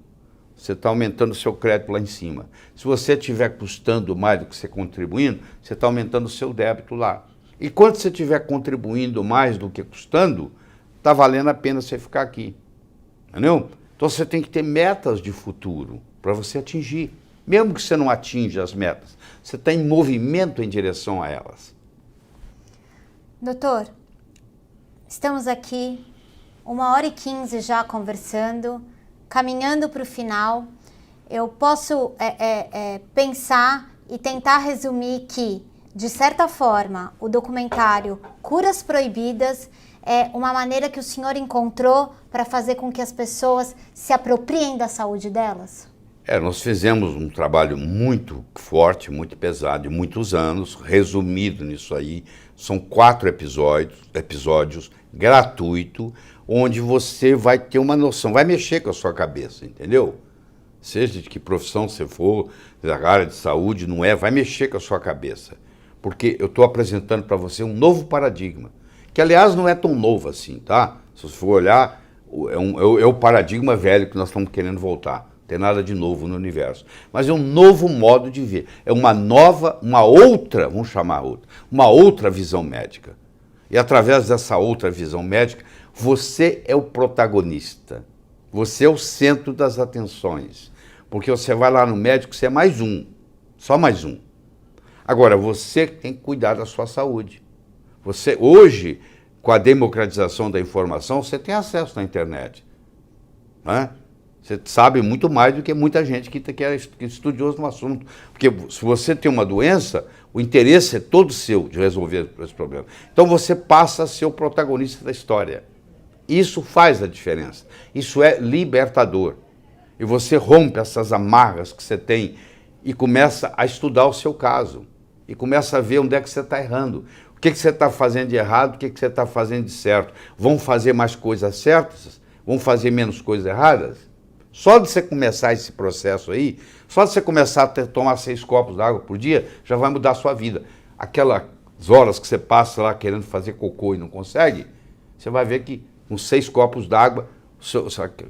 você está aumentando o seu crédito lá em cima. Se você estiver custando mais do que você contribuindo, você está aumentando o seu débito lá. E quando você estiver contribuindo mais do que custando, está valendo a pena você ficar aqui. Entendeu? Então você tem que ter metas de futuro para você atingir. Mesmo que você não atinja as metas, você está em movimento em direção a elas. Doutor, estamos aqui 1h15 já conversando, caminhando para o final. Eu posso pensar e tentar resumir que, de certa forma, o documentário Curas Proibidas é uma maneira que o senhor encontrou para fazer com que as pessoas se apropriem da saúde delas? Nós fizemos um trabalho muito forte, muito pesado, de muitos anos, resumido nisso aí. São 4 episódios gratuitos, onde você vai ter uma noção, vai mexer com a sua cabeça, entendeu? seja de que profissão você for, da área de saúde, não é, vai mexer com a sua cabeça. Porque eu estou apresentando para você um novo paradigma, que aliás não é tão novo assim, tá? Se você for olhar, é o paradigma velho que nós estamos querendo voltar. Não tem nada de novo no universo. Mas é um novo modo de ver. É uma outra, vamos chamar outra, uma outra visão médica. E através dessa outra visão médica, você é o protagonista. Você é o centro das atenções. Porque você vai lá no médico, você é mais um. Só mais um. Agora, você tem que cuidar da sua saúde. Você, hoje, com a democratização da informação, você tem acesso na internet. Né? Você sabe muito mais do que muita gente que é estudioso no assunto. Porque se você tem uma doença, o interesse é todo seu de resolver esse problema. Então você passa a ser o protagonista da história. Isso faz a diferença. Isso é libertador. E você rompe essas amarras que você tem e começa a estudar o seu caso. E começa a ver onde é que você está errando. O que você está fazendo de errado, o que você está fazendo de certo. Vão fazer mais coisas certas? Vão fazer menos coisas erradas? Só de você começar esse processo aí, só de você começar a tomar 6 copos d'água por dia, já vai mudar a sua vida. Aquelas horas que você passa lá querendo fazer cocô e não consegue, você vai ver que com 6 copos d'água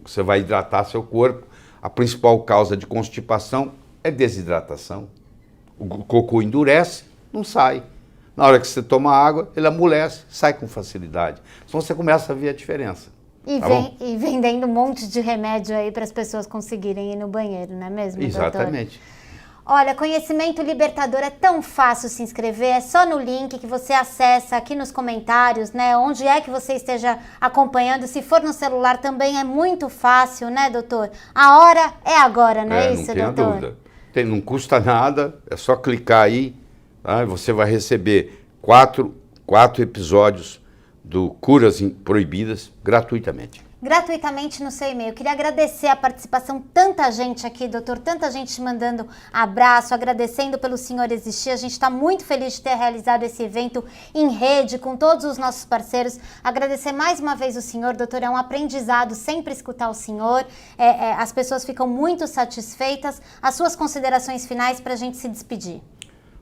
você vai hidratar seu corpo. A principal causa de constipação é desidratação. O cocô endurece, não sai. Na hora que você toma água, ele amolece, sai com facilidade. Então você começa a ver a diferença. E vendendo um monte de remédio aí para as pessoas conseguirem ir no banheiro, não é mesmo, Exatamente. doutor? Olha, Conhecimento Libertador é tão fácil se inscrever, é só no link que você acessa aqui nos comentários, né? Onde é que você esteja acompanhando. Se for no celular também é muito fácil, né, doutor? A hora é agora, não é isso, doutor? Não tenha dúvida. Não custa nada, é só clicar aí, tá? Você vai receber 4 episódios do Curas Proibidas gratuitamente. Gratuitamente no seu e-mail. Queria agradecer a participação, tanta gente aqui, doutor, tanta gente te mandando abraço, agradecendo pelo senhor existir. A gente está muito feliz de ter realizado esse evento em rede com todos os nossos parceiros. Agradecer mais uma vez o senhor, doutor, é um aprendizado sempre escutar o senhor. As pessoas ficam muito satisfeitas. As suas considerações finais para a gente se despedir.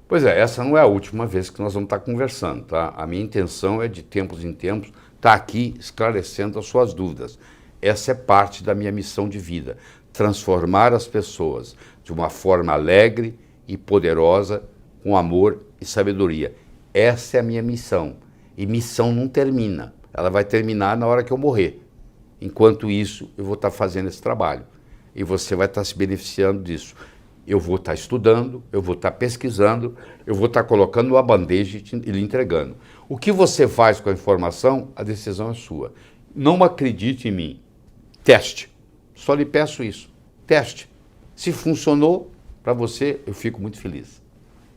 Pois é, essa não é a última vez que nós vamos estar conversando, tá? A minha intenção é de tempos em tempos estar aqui esclarecendo as suas dúvidas. Essa é parte da minha missão de vida, transformar as pessoas de uma forma alegre e poderosa, com amor e sabedoria. Essa é a minha missão. E missão não termina, ela vai terminar na hora que eu morrer. Enquanto isso, eu vou estar fazendo esse trabalho. E você vai estar se beneficiando disso. Eu vou estar estudando, eu vou estar pesquisando, eu vou estar colocando uma bandeja e lhe entregando. O que você faz com a informação, a decisão é sua. Não acredite em mim. Teste. Só lhe peço isso. Teste. Se funcionou para você, eu fico muito feliz.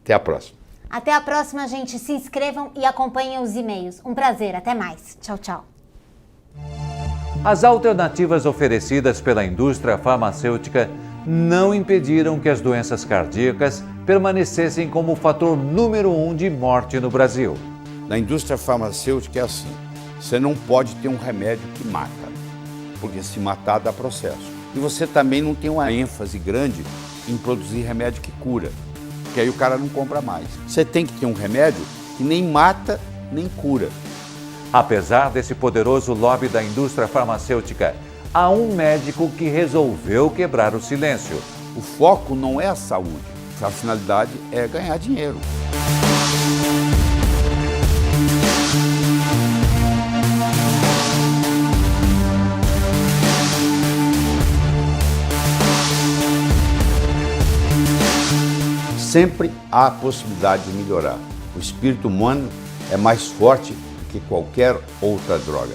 Até a próxima. Até a próxima, gente. Se inscrevam e acompanhem os e-mails. Um prazer. Até mais. Tchau, tchau. As alternativas oferecidas pela indústria farmacêutica não impediram que as doenças cardíacas permanecessem como o fator número 1 de morte no Brasil. Na indústria farmacêutica é assim, você não pode ter um remédio que mata, porque se matar dá processo. E você também não tem uma ênfase grande em produzir remédio que cura, porque aí o cara não compra mais. Você tem que ter um remédio que nem mata, nem cura. Apesar desse poderoso lobby da indústria farmacêutica, há um médico que resolveu quebrar o silêncio. O foco não é a saúde, a finalidade é ganhar dinheiro. Sempre há a possibilidade de melhorar. O espírito humano é mais forte do que qualquer outra droga.